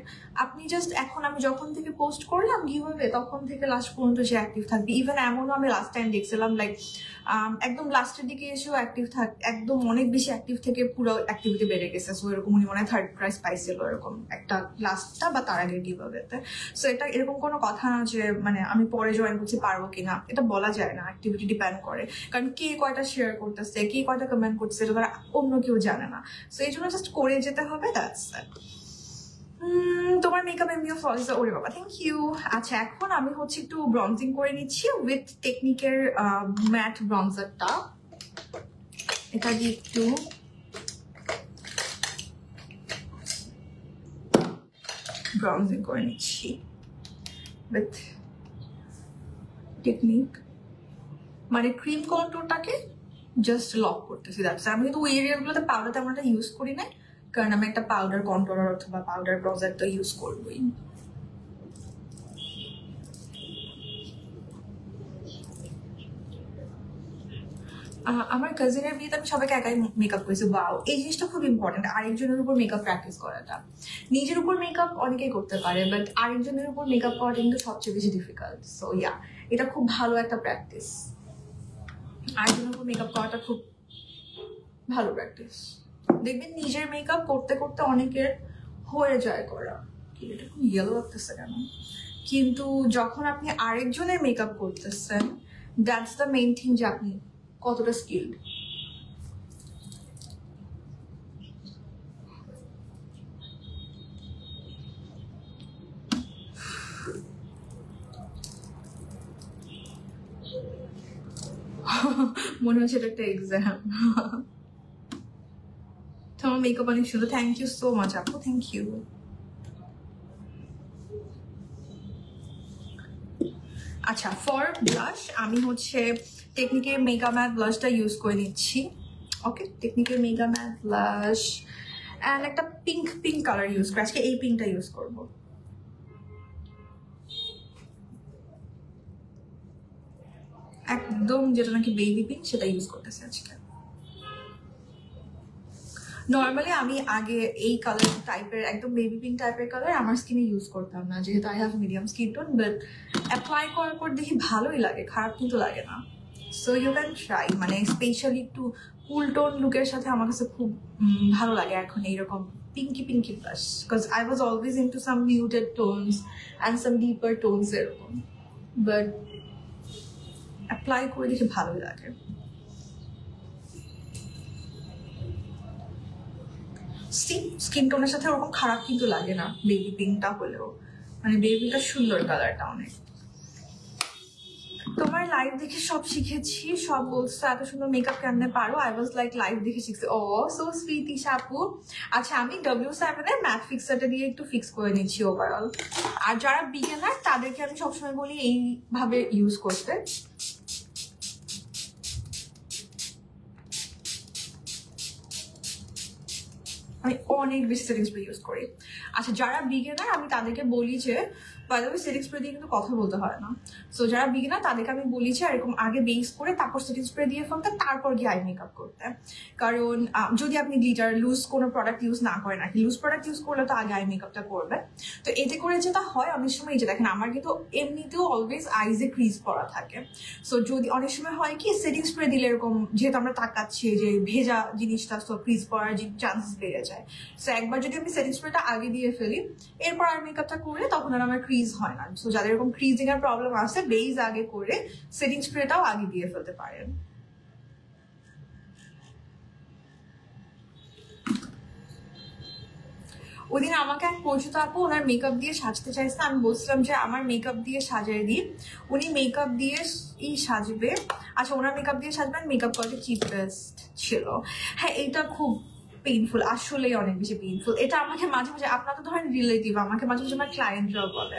আপনি জাস্ট এখন আমি যখন থেকে পোস্ট করলাম গিভঅ্যাওয়ে তখন থেকে লাস্ট পর্যন্ত যে অ্যাক্টিভ থাকবে, ইভেন এমনও আমি লাস্ট টাইম দেখছিলাম লাইক একদম লাস্টের দিকে এসেও অ্যাক্টিভ একদম অনেক বেশি অ্যাক্টিভ থেকে পুরো অ্যাক্টিভিটি বেড়ে গেছে। সো এরকম উনি মনে হয় থার্ড প্রাইজ পাইছিল এরকম একটা লাস্টটা বা তার আগে গিভঅ্যাওয়েতে। সো এটা এরকম কোনো কথা না যে মানে আমি পরে জয়েন করতে পারবো কিনা, এটা বলা যায় না, অ্যাক্টিভিটি ডিপেন্ড করে, কারণ কে কয়টা শেয়ার করতেছে, কে কয়টা কমেন্ট করতেছে এটা তারা অন্য কেউ জানে না। সো এই জন্য জাস্ট করে যেতে হবে, দ্যাটস ইট। তোমার মেকআপ এমনিও ফলস, ওরে বাবা থ্যাংক ইউ। আচ্ছা এখন আমি হচ্ছে একটু ব্রঞ্জিং করে নিচ্ছি উইথ টেকনিকের ম্যাট ব্রঞ্জারটা, এটা দিয়ে একটু ব্রঞ্জিং করে নিচ্ছি উইথ টেকনিক, মানে ক্রিম কন্ট্রোলটাকে জাস্ট লক করতেছি। দ্যাটস আমি কিন্তু ওই এরিয়াগুলোতে পাউডার তেমন একটা ইউজ করি না, কারণ আমি একটা পাউডার কন্ট্রোলার অথবা পাউডার ব্রাউজার তো ইউজ করবোই। আমার কাজিনের বিয়েতে আমি সবাইকে একাই মেকআপ করেছি। ওয়াও, এই জিনিসটা খুব ইম্পর্টেন্ট, আরেকজনের উপর মেকআপ প্র্যাকটিস করাটা। নিজের উপর মেকআপ অনেকেই করতে পারে, বাট আরেকজনের উপর মেকআপ করাটা কিন্তু সবচেয়ে বেশি ডিফিকাল্ট। সো ইয়া, এটা খুব ভালো একটা প্র্যাকটিস, আরেকজনের উপর মেকআপ করাটা খুব ভালো প্র্যাকটিস। দেখবেন নিজের মেকআপ করতে করতে অনেকের হয়ে যায় করা, এটা খুব ইয়েলো লাগতেছে কেন, কিন্তু যখন আপনি আরেকজনের মেকআপ করতেছেন দ্যাটস দ্য মেইন থিং, যে আপনি কতটা স্কিলড। মনে হচ্ছে এটা একটা এক্সাম। তোমার মেকআপ অনেক সুন্দর, থ্যাংক ইউ সো মাচ আপু, থ্যাংক ইউ। আচ্ছা ফর ব্লাশ আমি হচ্ছে টেকনিকের মেগা ম্যাট ব্লাশটা ইউজ করে নিচ্ছি। ওকে, টেকনিকের মেগা ম্যাট ব্লাশ অ্যান্ড একটা পিঙ্ক কালার ইউজ করে, আজকে এই পিঙ্কটা ইউজ করবো। একদম যেটা নাকি বেবি পিঙ্ক সেটা ইউজ করতেছি আজকে। নর্মালি আমি আগে এই কালার টাইপের একদম বেবি পিঙ্ক টাইপের কালার আমার স্কিনে ইউজ করতাম না, যেহেতু I have medium skin tone, but apply করার পর দেখি ভালোই লাগে, খারাপ কিন্তু লাগে না। সো ইউ ক্যান ট্রাই, মানে স্পেশালি একটু কুল টোন লুকের সাথে আমার কাছে খুব ভালো লাগে এখন এইরকম pinky blush, because I was always into some muted tones and some deeper tones এরকম, বাট অ্যাপ্লাই করে দেখে ভালোই লাগে। স্কিন টোনের সাথে ওরকম খারাপ কিন্তু লাগে না বেবি পিঙ্কটা হলেও, মানে বেবি পিঙ্কটা সুন্দর কালারটা অনেক। তোমার লাইভ দেখে সব শিখেছি, সব বলছো এত সুন্দর মেকআপ কেমনে পারো, আই ওয়াজ লাইক লাইভ দেখে শিখছি। ও সো সুইট ইশা আপু। আচ্ছা আমি W7 এর ম্যাট ফিক্সারটা দিয়ে একটু ফিক্স করে নিচ্ছি ওভারঅল। আর যারা বিগিনার তাদেরকে আমি সবসময় বলি এইভাবে ইউজ করতে। আমি অনেক বেশি সেটিং স্প্রে ইউজ করি। আচ্ছা যারা বিগিনার আমি তাদেরকে বলি যে by the way setting spray দিয়ে কিন্তু কথা বলতে হয় না। সো যারা বিগিনার তাদেরকে আমি বলি যে এরকম আগে বেস করে তারপর সেটিং স্প্রে দিয়ে ফেলতে, তারপর গিয়ে আই মেকআপ করতে। কারণ যদি আপনি গ্লিটার লুজ কোনো প্রোডাক্ট ইউজ না করেন, আর কি লুজ প্রোডাক্ট ইউজ করলে তো আগে আই মেকআপটা করবে। তো এতে করে যেটা হয় অনেক সময় এই যে দেখেন আমার কিন্তু এমনিতেও অলওয়েজ আইজে ক্রিজ করা থাকে। সো যদি অনেক সময় হয় কি সেটিং স্প্রে দিলে এরকম যেহেতু আমরা তাকাচ্ছি যে ভেজা জিনিসটা, সো ক্রিজ করার যে চান্সেস বেড়ে যায়। সো একবার যদি আমি সেটিং স্প্রেটা আগে দিয়ে ফেলি এরপর আর মেকআপটা করলে তখন আর আমার ক্রিজ হয় না। সো যাদের এরকম ক্রিজিং এর প্রবলেম আছে বেস আগে করে সেটিং স্প্রেটাও আগে দিয়ে ফেলতে পারেন। ওদিন আমাকে এক পরিচিত আপু ওনার মেকআপ দিয়ে সাজতে চাইছে, আমি বলছিলাম যে আমার মেকআপ দিয়ে সাজিয়ে দিই, উনি মেকআপ দিয়ে সাজবে। আচ্ছা ওনার মেকআপ দিয়ে সাজবেন, মেকআপ কোয়ালিটি চিপেস্ট ছিল। হ্যাঁ এটা খুব পেইনফুল, আসলেই অনেক বেশি পেইনফুল। এটা আমাকে মাঝে মাঝে, আপনার তো ধরেন রিলেটিভ, আমাকে মাঝে মাঝে আমার ক্লায়েন্টরাও বলে,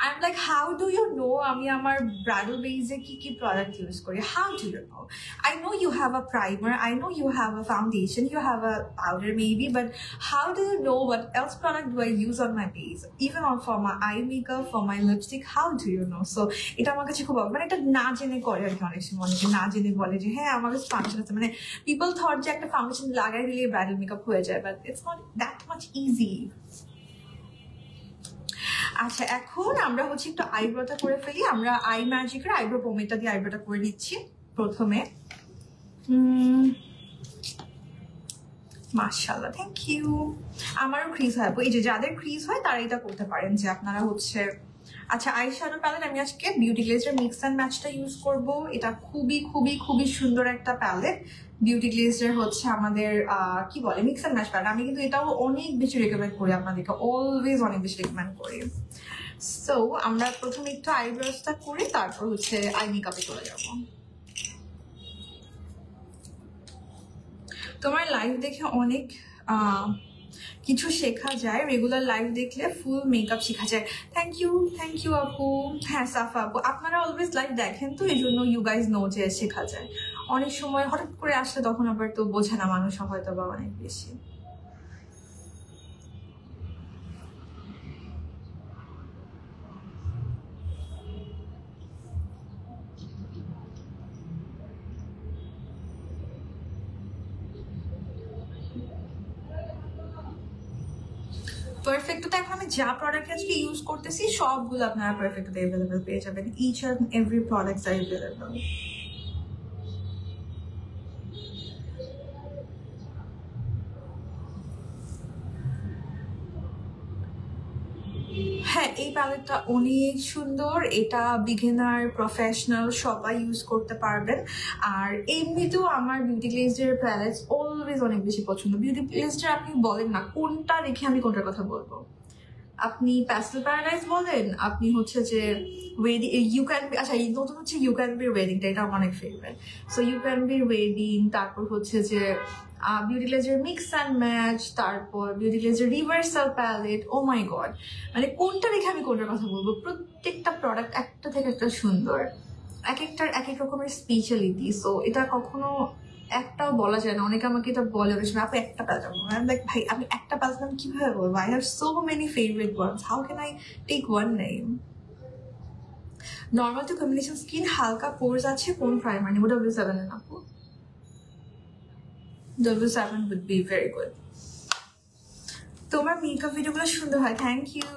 I am like how do you know আমি আমার ব্রাইডাল বেসে কি কি প্রোডাক্ট ইউজ করি, how do you know? I know you have a primer, I know you have a foundation, you have a powder maybe, but how do you know what else product do I use on my base? Even on for my eye makeup, for my lipstick, how do you know? So এটা আমার কাছে খুব, মানে এটা না জেনে করে আর কি, অনেক সময় অনেকে না জেনে বলে যে হ্যাঁ আমার কাছে ফাউন্ডেশন আছে, মানে পিপল থট যে একটা ফাউন্ডেশন লাগাই দিলে ব্রাইডাল মেকআপ হয়ে যায়, but it's not that much easy. আচ্ছা এখন আমরা হচ্ছে একটু আইব্রোটা করে ফেলি। আমরা আই ম্যাজিকের আইব্রো পোমেটা দিয়ে আইব্রোটা করে নিচ্ছি প্রথমে। মাশাআল্লাহ, থ্যাংক ইউ। আমারও ক্রিজ হয়, এই যে যাদের ক্রিজ হয় তারা এটা করতে পারেন যে আপনারা হচ্ছে। আচ্ছা আই শ্যাডো প্যালেট আমি আজকে বিউটি গ্লেজের মিক্স অ্যান্ড ম্যাচটা ইউজ করব। এটা খুবই খুবই খুবই সুন্দর একটা প্যালেট, বিউটি গ্লেজের হচ্ছে আমাদের কি বলে মিক্স অ্যান্ড ম্যাচ প্যালেট। আমি কিন্তু এটাও অনেক বেশি রেকমেন্ড করি আপনাদেরকে, অলওয়েজ অনেক বেশি রেকমেন্ড করি। সো আমরা প্রথমে একটু আইব্রোসটা করে তারপর হচ্ছে আই মেকআপে চলে যাবো। তোমার লাইভ দেখে অনেক কিছু শেখা যায়, রেগুলার লাইভ দেখলে ফুল মেকআপ শেখা যায়। থ্যাংক ইউ আপু। হ্যাঁ সাফা আপু, আপনারা অলওয়েজ লাইভ দেখেন তো এই জন্য ইউ গাইজ নো যে শেখা যায়। অনেক সময় হঠাৎ করে আসলে তখন আবার তো বোঝে না মানুষ হয়তো বা অনেক বেশি। পারফেক্টতে এখন আমি যা প্রোডাক্ট আজকে ইউজ করতেছি সবগুলো আপনারা পারফেক্টতে অ্যাভেলেবল পেয়ে যাবেন, each and every products are available. হ্যাঁ এই প্যালেটটা অনেক সুন্দর, এটা বিগিনার প্রফেশনাল সবাই ইউজ করতে পারবেন। আর এমনিতেও আমার বিউটি গ্লেজের প্যালেটস অলওয়েজ অনেক বেশি পছন্দ। বিউটি গ্লেজটা আপনি বলেন না কোনটা রেখে আমি কোনটার কথা বলবো, আপনি প্যাস্টেল প্যারাডাইস বলেন, আপনি হচ্ছে যে ওয়েডিং ইউ ক্যান বি, আচ্ছা এই নতুন হচ্ছে ইউ ক্যান বির ওয়েডিংটা, এটা আমার অনেক ফেভারিট। সো ইউ ক্যান বির ওয়েডিং, তারপর হচ্ছে যে বিউটি গ্লেজের মিক্স অ্যান্ড ম্যাচ, তারপর beauty গ্লেজের reversal palette. O my god, মানে কোনটা রেখে আমি কোনটার কথা বলবো? প্রত্যেকটা প্রোডাক্ট একটা থেকে একটা সুন্দর, এক একটার এক এক রকমের স্পেশালিটি। সো এটা কখনো একটাও বলা যায় না। অনেকে আমাকে এটা বলে আপনি একটা প্যালেট, লাইক ভাই আমি একটা প্যালেট নাম কিভাবে বলবো? I have so many favourite ones, how can I take one name? Normal to combination skin, হালকা পোর্স আছে, কোন প্রাইমার নেবো? W7 এর আপু, W7 would be very good. তোমার মেকআপ ভিডিওগুলো সুন্দর হয়, থ্যাংক ইউ।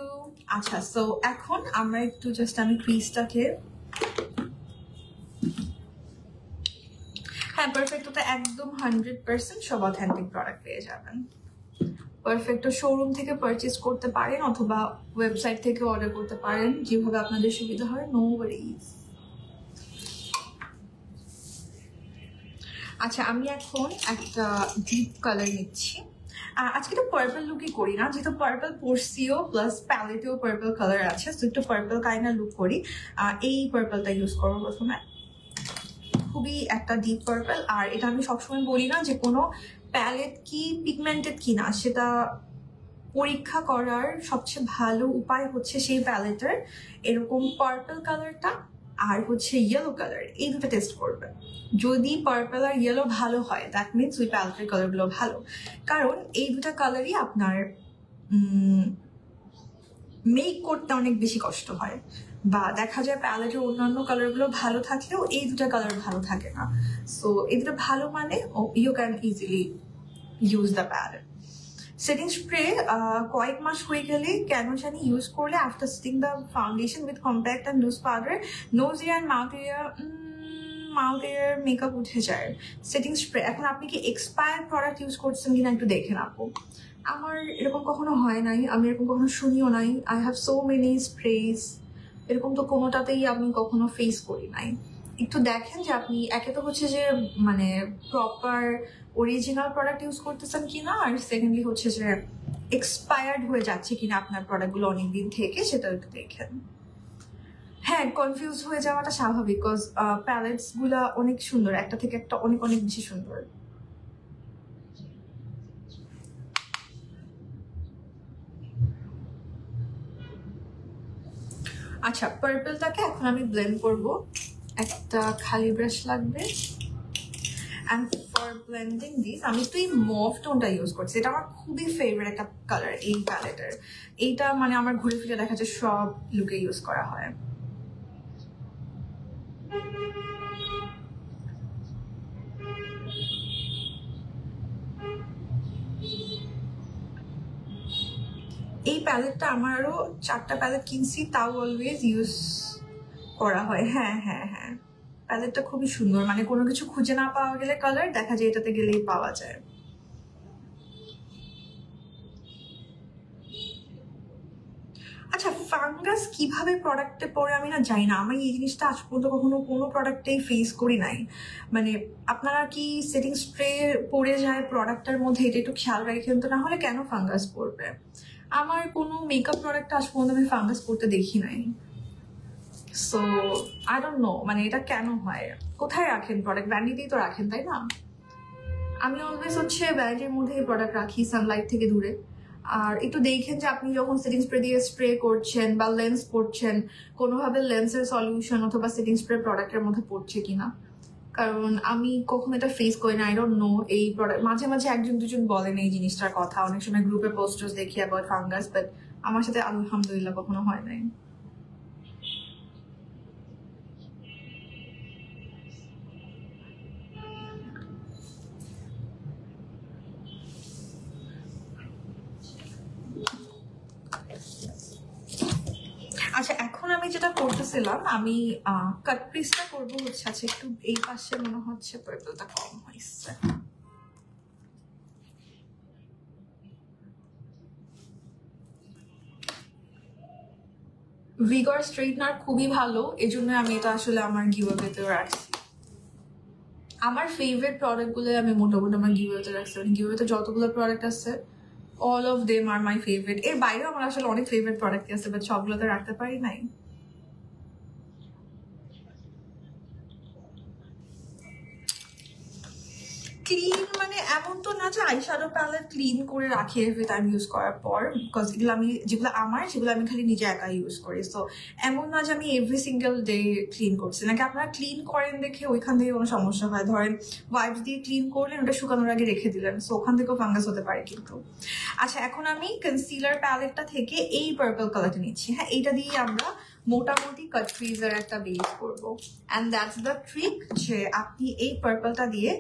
আচ্ছা সো এখন আমরা একটু জাস্ট আমি ক্রিজটাকে, হ্যাঁ পারফেক্টটা একদম 100% সব অথেন্টিক প্রোডাক্ট পেয়ে যাবেন। পারফেক্ট শোরুম থেকে পারচেজ করতে পারেন অথবা ওয়েবসাইট থেকে অর্ডার করতে পারেন, যেভাবে আপনাদের সুবিধা হয়, নো ওয়ারিজ। আচ্ছা আমি এখন একটা ডিপ কালার নিচ্ছি। আজকে তো পার্পল লুকই করি না, যেহেতু পার্পল পরসিও প্লাস প্যালেটেও পার্পল কালার আছে, তো একটু পার্পল কাইন্ডের লুক করি। এই পার্পলটা ইউজ করবো প্রথমে, খুবই একটা ডিপ পার্পল। আর এটা আমি সবসময় বলি না যে কোনো প্যালেট কি পিগমেন্টেড কিনা, সেটা পরীক্ষা করার সবচেয়ে ভালো উপায় হচ্ছে সেই প্যালেটের এরকম পার্পল কালারটা আর হচ্ছে ইয়েলো কালার, এই দুটো টেস্ট করবেন। যদি পার্পল আর ইয়েলো ভালো হয় দ্যাট মিনস ওই প্যালেটের কালারগুলো ভালো, কারণ এই দুটা কালারই আপনার মেক করতে অনেক বেশি কষ্ট হয়, বা দেখা যায় প্যালেটের অন্যান্য কালারগুলো ভালো থাকলেও এই দুটা কালার ভালো থাকে না। সো এই দুটো ভালো মানে you can easily use the palette. Setting spray কয়েক মাস হয়ে গেলে কেন জানি ইউজ করলে after setting the foundation with compact and loose powder, nose area mouth area makeup উঠে যায়। সেটিং স্প্রে, এখন আপনি কি এক্সপায়ার্ড প্রোডাক্ট ইউজ করছেন কিনা একটু দেখে রাখবো। আমার এরকম কখনো হয় নাই, আমি এরকম কখনো শুনিও নাই। আই হ্যাভ সো মেনি স্প্রেস, এরকম তো কোনোটাতেই আমি কখনো ফেস করি নাই। একটু দেখেন যে আপনি একে তো হচ্ছে যে মানে প্রপার অরিজিনাল প্রোডাক্ট ইউজ করতেছেন কিনা, আর সেকেন্ডলি হচ্ছে যে এক্সপায়ার্ড হয়ে যাচ্ছে কিনা আপনার প্রোডাক্টগুলো অনেকদিন থেকে, সেটা একটু দেখেন। হ্যাঁ, কনফিউজ হয়ে যাওয়াটা স্বাভাবিক, বিকজ প্যালেটস গুলা অনেক সুন্দর, একটা থেকে একটা অনেক অনেক বেশি সুন্দর। আচ্ছা, পার্পলটাকে এখন আমি ব্লেন্ড করব। একটা খালি ব্রাশ লাগবে। অ্যান্ড ফর ব্লেন্ডিং দিস আমি তো এই মভ টোনটা ইউজ করছি, এটা আমার খুবই ফেভারিট একটা কালার এই প্যালেটের। এইটা মানে আমার ঘুরে ফিরে দেখা যায় সব লুকে ইউজ করা হয়। এই প্যালেটটা আমার আরো 4টা প্যালেট কিনছি, তাও অলওয়েজ ইউজ করা হয়। হ্যাঁ হ্যাঁ হ্যাঁ, প্যালেটটা খুবই সুন্দর, মানে কোনো কিছু খুঁজে না পাওয়া গেলে কালার দেখা যায় এটাতে গেলেই পাওয়া যায়। আচ্ছা, ফাঙ্গাস কিভাবে প্রোডাক্টে পড়ে আমি না জানি না, আমি এই জিনিসটা আজ পর্যন্ত কখনো কোনো প্রোডাক্টেই ফেস করি নাই। মানে আপনারা কি সেটিং স্প্রে পড়ে যায় প্রোডাক্টের মধ্যে, এটা একটু খেয়াল রাখেন তো, না হলে কেন ফাঙ্গাস পড়বে? আমার কোনো মেকআপ প্রোডাক্ট আজ পর্যন্ত আমি ফাঙ্গাস পড়তে দেখি নাই। সো আই ডোন্ট নো মানে এটা কেন হয়। কোথায় রাখেন প্রোডাক্ট? ভ্যানিটিতেই তো রাখেন, তাই না? আমি অলওয়েজ হচ্ছে ভ্যানিটির মধ্যে প্রোডাক্ট রাখি, সানলাইট থেকে দূরে। আর একটু দেখেন যে আপনি যখন সেটিং স্প্রে দিয়ে স্প্রে করছেন বা লেন্স পড়ছেন, কোনোভাবে লেন্সের সলিউশন অথবা সেটিং স্প্রে প্রোডাক্টের মধ্যে পড়ছে কিনা, কারণ আমি কখনো এটা ফেস করি না। আই ডোন্ট নো এই প্রোডাক্ট, মাঝে মাঝে একজন দুজন বলেন এই জিনিসটার কথা, অনেক সময় গ্রুপে পোস্টার্স দেখি অ্যাবাউট ফাঙ্গাস, বাট আমার সাথে আলহামদুলিল্লাহ কখনো হয় নাই। আচ্ছা, এখন আমি যেটা করতেছিলাম, আমি কাট পিসটা করবো হচ্ছে, আচ্ছা একটু এই পাশে মনে হচ্ছে পার্পলটা কম হয়েছে। ভিগর স্ট্রেটনার খুবই ভালো, এই জন্য আমি এটা আসলে আমার গিভঅ্যাওয়েতেও রাখছি। আমার ফেভারিট প্রোডাক্টগুলো আমি মোটামুটি আমার গিভঅ্যাওয়েতে রাখছি। গিভঅ্যাওয়েতে যতগুলো প্রোডাক্ট আছে all of them are my favorite. এর বাইরেও আমার আসলে অনেক ফেভারিট প্রোডাক্ট আছে, বাট সবগুলো তো রাখতে পারি নাই। ক্লিন মানে এমন তো না যে আইশ্যাডো প্যালেট ক্লিন করে রাখি এভরি টাইম ইউজ করার পর, বিকজ এগুলো আমি যেগুলো আমার সেগুলো আমি খালি নিজে একা ইউজ করি। সো এমন না যে আমি এভরি সিঙ্গেল ডে ক্লিন করছি। নাকি আপনারা ক্লিন করেন দেখে ওইখান থেকে কোনো সমস্যা হয়? ধরেন ওয়াইপস দিয়ে ক্লিন করলেন, ওটা শুকানোর আগে রেখে দিলেন, সো ওখান থেকেও ফাঙ্গাস হতে পারে কিন্তু। আচ্ছা, এখন আমি কনসিলার প্যালেটটা থেকে এই পার্পল কালারটা নিচ্ছি। হ্যাঁ, এইটা দিয়ে আমরা মোটামুটি কাট ক্রিজের একটা বেস করবো। অ্যান্ড দ্যাটস দ্য ট্রিক, যে আপনি এই পার্পলটা দিয়ে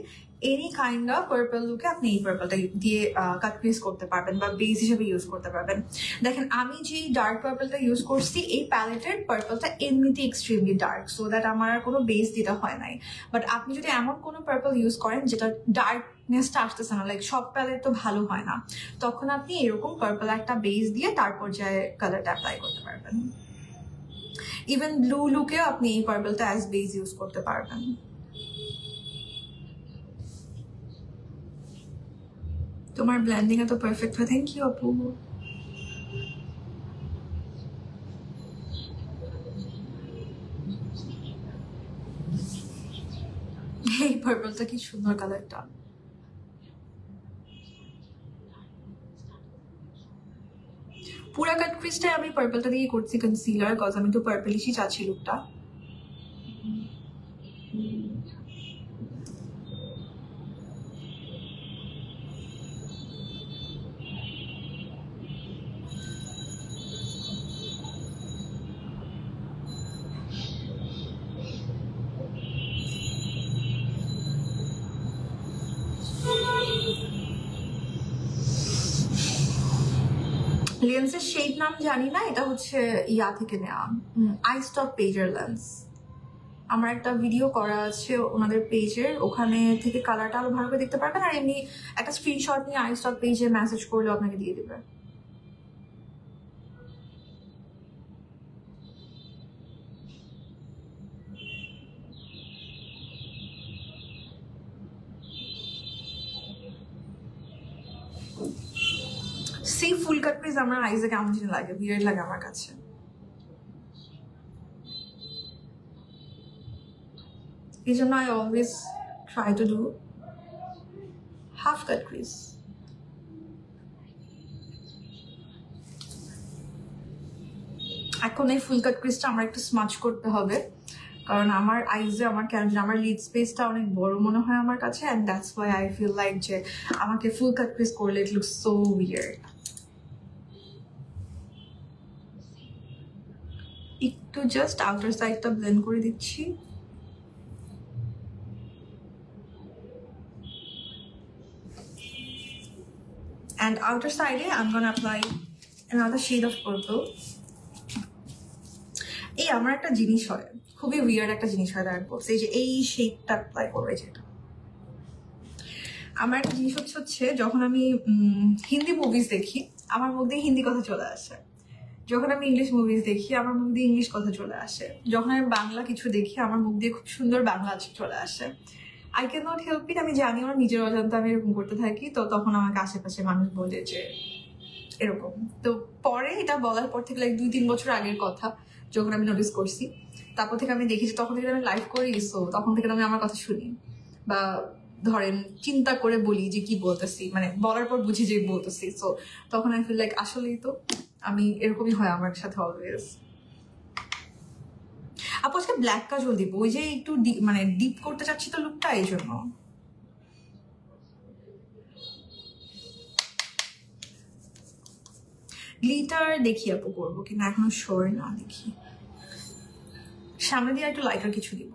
এনি কাইন্ড অফ পার্পল লুকে আপনি এই পার্পলটা দিয়ে কাট ক্রিজ করতে পারবেন বা বেস হিসেবে ইউজ করতে পারবেন। দেখেন, আমি যে ডার্ক পার্পলটা ইউজ করছি, এই প্যালেটের পার্পলটা এমনিতে এক্সট্রিমলি ডার্ক, সো দ্যাট আমার আর কোনো বেস দিতে হয় নাই। বাট আপনি যদি এমন কোনো পার্পল ইউজ করেন যেটা ডার্কনেসটা আসতেছে না, লাইক সব প্যালেট তো ভালো হয় না, তখন আপনি এরকম পার্পল একটা বেস দিয়ে তারপর যায় কালারটা অ্যাপ্লাই করতে পারবেন। ইভেন ব্লু লুকেও আপনি এই পার্পলটা অ্যাজ বেস ইউজ করতে পারবেন। তোমার ব্লেন্ডিং এত পারফেক্ট হয়, থ্যাংক ইউ আপু। এই পার্পলটা কি সুন্দর কালারটা। পুরা কাট ক্রিজটাই আমি পার্পলটা দিয়ে করছি কনসিলার, কজ আমি তো পার্পলিশই চাচ্ছি লুকটা। লেন্সের শেড নাম জানি না, এটা হচ্ছে ইয়া থেকে নেওয়া, আইস্টক পেজের লেন্স। আমার একটা ভিডিও করা আছে ওনাদের পেজের, ওখানে থেকে কালারটা আরো ভালো করে দেখতে পারবেন। আর এমনি একটা স্ক্রিনশট নিয়ে আইস্টক পেজে মেসেজ করলে আপনাকে দিয়ে দেবে। সেই ফুল কাট ক্রিজ আমার আইজে কেমন যেন লাগে, বিয়ার্ড লাগে আমার কাছে। এই জন্য I always try to do half cut crease. এখন এই ফুল কাট ক্রিজটা আমার একটু স্মাচ করতে হবে, কারণ আমার আইজে আমার কেন আমার লিড স্পেসটা অনেক বড় মনে হয় আমার কাছে, and that's why I feel like যে আমাকে ফুল কাট ক্রিজ করলে ইট লুকস সো উইয়ার্ড। একটু জাস্ট আউটার সাইডটা ব্লেন্ড করে দিচ্ছি। And outer side I'm gonna apply another shade of purple. এই আমার একটা জিনিস হয়, খুবই উইয়ার্ড একটা জিনিস হয় দ্যাট বলছে যে এই শেডটা অ্যাপ্লাই করবে, যেটা আমার একটা জিনিস হচ্ছে যখন আমি হিন্দি মুভিজ দেখি আমার মধ্যে হিন্দি কথা চলে আসে, যখন আমি ইংলিশ মুভিজ দেখি আমার মুখ দিয়ে ইংলিশ কথা চলে আসে, যখন আমি বাংলা কিছু দেখি আমার মুখ দিয়ে খুব সুন্দর বাংলা চলে আসে। I can not help it, আমি জানি আমার নিজের অজান্তে আমি এরকম করতে থাকি, তো তখন আমাকে আশেপাশে মানুষ বলে যে এরকম। তো পরে এটা বলার পর থেকে লাইক 2-3 বছর আগের কথা যখন আমি নোটিস করছি, তারপর থেকে আমি দেখি যে তখন থেকে আমি লাইভ করি, সো তখন থেকে আমি আমার কথা শুনি বা ধরেন চিন্তা করে বলি যে কি বলতেছি, মানে বলার পর বুঝি যে বলতেছি, সো তখন আই ফিল লাইক আসলেই তো আমি এরকমই হয় আমার সাথে অলওয়েজ। আপু আজকে ব্ল্যাক কাজল দিব, ওই যে একটু মানে ডিপ করতে চাচ্ছি তো লুকটা, এই জন্য। গ্লিটার দেখি আপু করবো কিনা, এখনো শিওর না, দেখি সামনে দিয়ে একটু লাইটার কিছু দিব।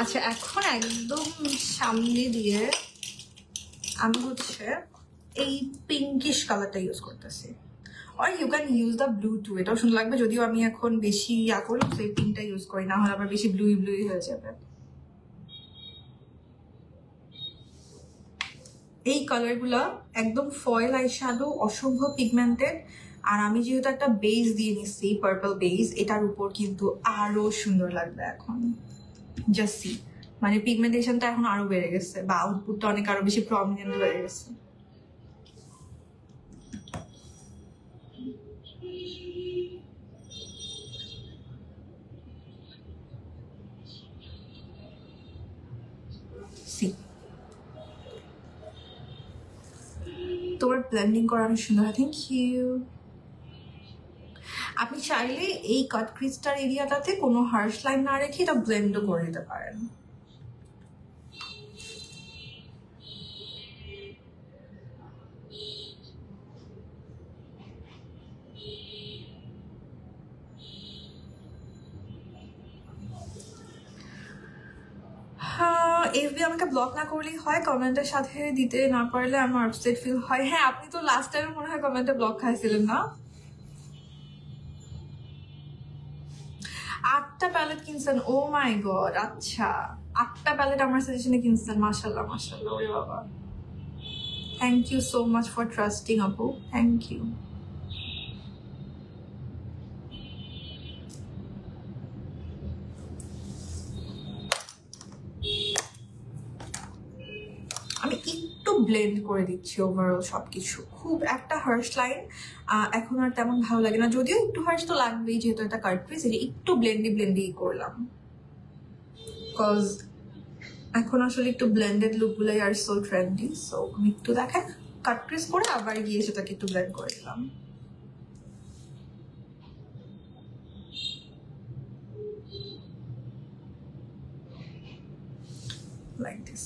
আচ্ছা এখন একদম সামনে দিয়ে আমি হচ্ছে এই পিঙ্কিশ কালারটা ইউজ করতেছি, আর you can use the blue too, এটাও সুন্দর লাগবে, যদিও আমি এখন বেশি করলাম সেই পিঙ্কটা ইউজ করি, না হলে আবার বেশি ব্লুই হয়ে যাবে। এই কালারগুলা একদম ফয়েল আই শ্যাডো, অসম্ভব পিগমেন্টেড, আর আমি যেহেতু একটা বেস দিয়ে নিচ্ছি পার্পল বেস, এটার উপর কিন্তু আরো সুন্দর লাগবে এখন। জাস্ট সি, মানে পিগমেন্টেশনটা এখন আরো বেড়ে গেছে, বা আউটপুটটা অনেক আরো বেশি প্রমিনেন্ট হয়ে গেছে। সি তোমার ব্লেন্ডিং করা অনেক সুন্দর হয়, থ্যাংক ইউ। আপনি চাইলে এই কাট ক্রিস্টার এরিয়াটাতে কোনো হার্শ লাইন না রেখে এটা ব্লেন্ডও করে নিতে পারেন। এফবি আমাকে ব্লক না করলেই হয়, কমেন্টের সাথে দিতে না পারলে আমার আপসেট ফিল হয়। হ্যাঁ আপনি তো লাস্ট টাইমে মনে হয় কমেন্টে ব্লক খাইছিলেন না? 8টা প্যালেট কিনছেন? ও মাই গড, আচ্ছা 8টা প্যালেট আমার সাজেশনে কিনছেন, মাশাআল্লাহ মাশাআল্লাহ, ওরে বাবা। Thank you so much for trusting আপু, থ্যাংক ইউ। আমি একটু ব্লেন্ড করে দিচ্ছি ওভারঅল সবকিছু, খুব একটা হার্শ লাইন এখন আর তেমন ভালো লাগে না, যদিও একটু হার্শ তো লাগবেই যেহেতু একটা কাট ক্রিজ, এটা একটু ব্লেন্ডি করলাম, বিকজ এখন আসলে একটু ব্লেন্ডেড লুকগুলাই আর সো ট্রেন্ডি, সো আমি একটু দেখেন কাট ক্রিজ করে আবার গিয়ে সেটাকে একটু ব্লেন্ড করে দিলাম। Like this.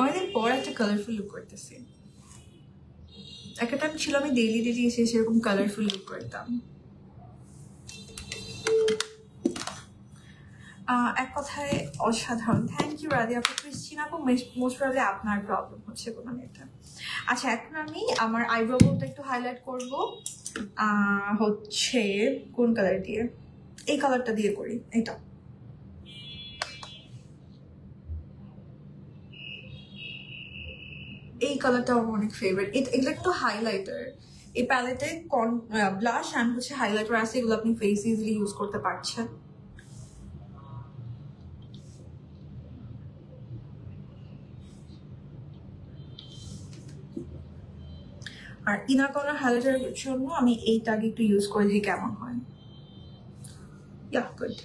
অনেকদিন পর একটা কালারফুল লুক করতেছি, একটা টাইম ছিল আমি ডেইলি এসে সেরকম কালারফুল লুক করতাম। এক কথায় অসাধারণ। থ্যাংক ইউ রাধি আপু। ক্রিস্টিনা আপু মোস্ট প্রবলি আপনার প্রবলেম হচ্ছে কোনো এটা। আচ্ছা এখন আমি আমার আইব্রোটা একটু হাইলাইট করব হচ্ছে কোন কালার দিয়ে, এই কালারটা দিয়ে করি। এটা এই কালারটা আমার অনেক ফেভারিট। এটা একটু হাইলাইটার। এই প্যালেটে ব্লাশ অ্যান্ড হচ্ছে হাইলাইটার আছে, এগুলো আপনি ফেস ইজিলি ইউজ করতে পারছেন। আর ইনার কর্নার হাইলাইটারের জন্য আমি এইটা আগে একটু ইউজ করে দিই, কেমন হয়। ইয়া গুড।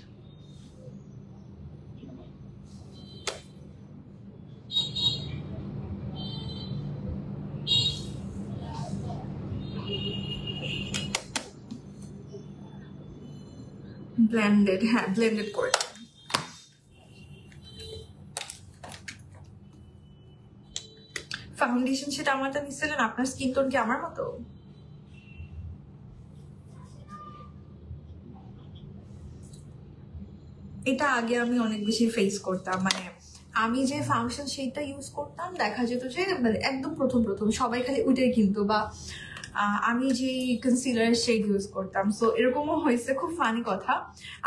ব্লেন্ডেড, হ্যাঁ ব্লেন্ডেড করে। ফাউন্ডেশন সেটা আমারটা নিচ্ছিলেন, আপনার স্কিন টোন কি আমার মতো? এটা আগে আমি অনেক বেশি ফেস করতাম, মানে আমি যে ফাউন্ডেশন সেইটা ইউজ করতাম দেখা যেত যে মানে একদম প্রথম সবাই খালি ওইটাই কিনতো, বা আমি যে কনসিলার শেড ইউজ করতাম। সো এরকমও হয়েছে, খুব ফানি কথা,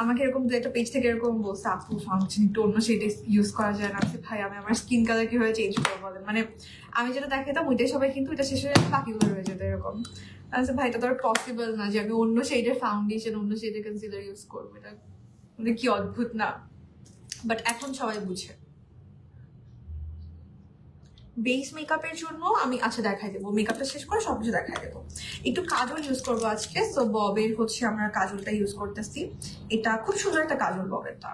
আমাকে এরকম দু একটা পেজ থেকে এরকম বলছে আপু ফাউন্ডেশন একটু অন্য শেড ইউজ করা যায় না। ভাই আমি আমার স্কিন কালার কিভাবে চেঞ্জ করবো বলেন, মানে আমি যেটা দেখাতাম ওইটাই সবাই কিন্তু ওইটা শেষে বাকিগুলো হয়ে যেত এরকম। ভাই এটা তো আর পসিবল না যে আমি অন্য শেডের ফাউন্ডেশন অন্য শেডের কনসিলার ইউজ করবো, এটা মানে কি অদ্ভুত না? বাট এখন সবাই বুঝে। বেস মেকআপের জন্য আমি আচ্ছা দেখাই দেবো, মেকআপটা শেষ করে সবকিছু দেখাই দেবো। একটু কাজল ইউজ করবো আজকে। সো ববের হচ্ছে আমরা কাজলটা ইউজ করতেছি, এটা খুব সুন্দর একটা কাজল ববেরটা।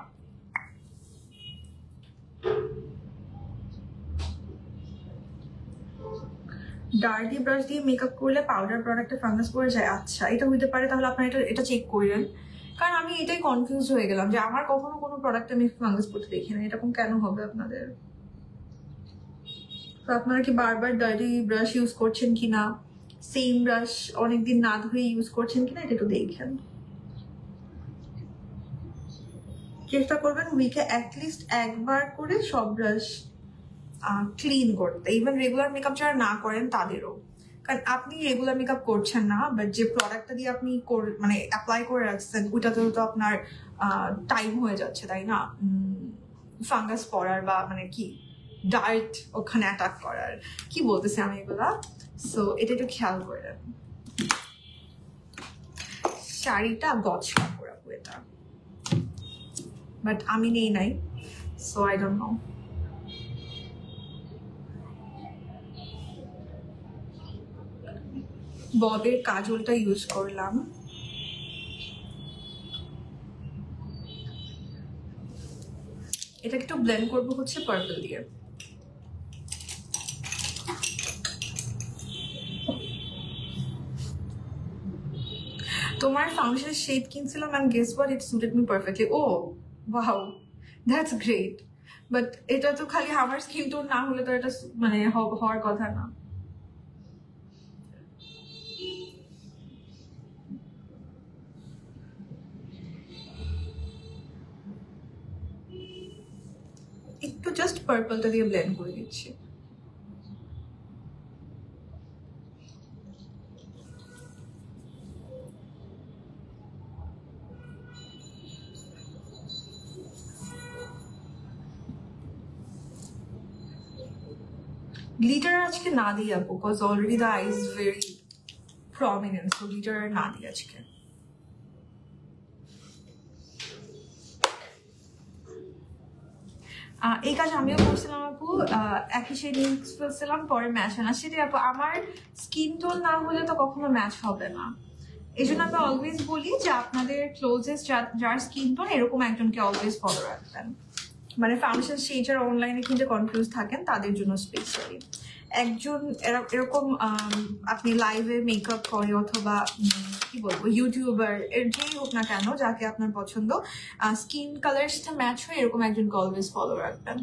ডার্টি ব্রাশ দিয়ে মেকআপ করলে পাউডার প্রোডাক্টে ফাঙ্গাস পড়ে যায়। আচ্ছা এটা হইতে পারে, তাহলে আপনারা এটা চেক করেন, কারণ আমি এটাই কনফিউজ হয়ে গেলাম যে আমার কখনো কোনো প্রোডাক্টে আমি ফাঙ্গাস পড়তে দেখি না, এরকম কেন হবে আপনাদের? তো আপনারা কি বারবার ডার্টি ব্রাশ ইউজ করছেন কিনা, সেম ব্রাশ অনেকদিন না ধুয়ে ইউজ করছেন কিনা, এটা একটু দেখেন। চেষ্টা করবেন উইকে অ্যাটলিস্ট একবার করে সব ব্রাশ ক্লিন করতে, ইভেন রেগুলার মেকআপ যারা না করেন তাদেরও। কারণ আপনি রেগুলার মেকআপ করছেন না, বাট যে প্রোডাক্টটা দিয়ে আপনি মানে অ্যাপ্লাই করে রাখছেন ওইটাতেও তো আপনার টাইম হয়ে যাচ্ছে, তাই না? ফাঙ্গাস পড়ার বা মানে কি ডার্ট ওখানে অ্যাটাক করার, কি বলতেছি আমি এগুলা। সো এটা একটু খেয়াল করেন। শাড়িটা গছ কাপড় আপু এটা, বাট আমি নেই নাই, সো আই ডোন্ট নো। ববের কাজলটা ইউজ করলাম, এটা একটু ব্লেন্ড করবো হচ্ছে পার্পল দিয়ে। তোমার ফাউন্ডেশনের শেড কিনছিলাম and guess what, it suited me perfectly. Oh wow, that's great. But এটা তো খালি আমার স্কিন টোন না হলে তো এটা মানে হওয়ার কথা না। একটু জাস্ট পার্পলটা দিয়ে ব্লেন্ড করে দিচ্ছি। গ্লিটার আজকে না দিই আপু, because already the I is very prominent, so glitter না দিই আজকে। এই কাজ আমিও করছিলাম আপু, একই শেড ইউজ করছিলাম, পরে ম্যাচ হয় না। সেটাই আপু, আমার স্কিন টোন না হলে তো কখনো ম্যাচ হবে না। এই জন্য আমি অলওয়েজ বলি যে আপনাদের ক্লোজেস্ট যার স্কিন টোন এরকম একজনকে অলওয়েজ ফলো রাখবেন। মানে ফাউন্ডেশন শেড যারা অনলাইনে কিনতে কনফিউজ থাকেন তাদের জন্য স্পেশালি একজন এরকম আপনি লাইভে মেকআপ করে অথবা কি বলবো ইউটিউবার এর যেই হোক না কেন, যাকে আপনার পছন্দ স্কিন কালারের সাথে ম্যাচ হয় এরকম একজনকে অলওয়েজ ফলো রাখবেন,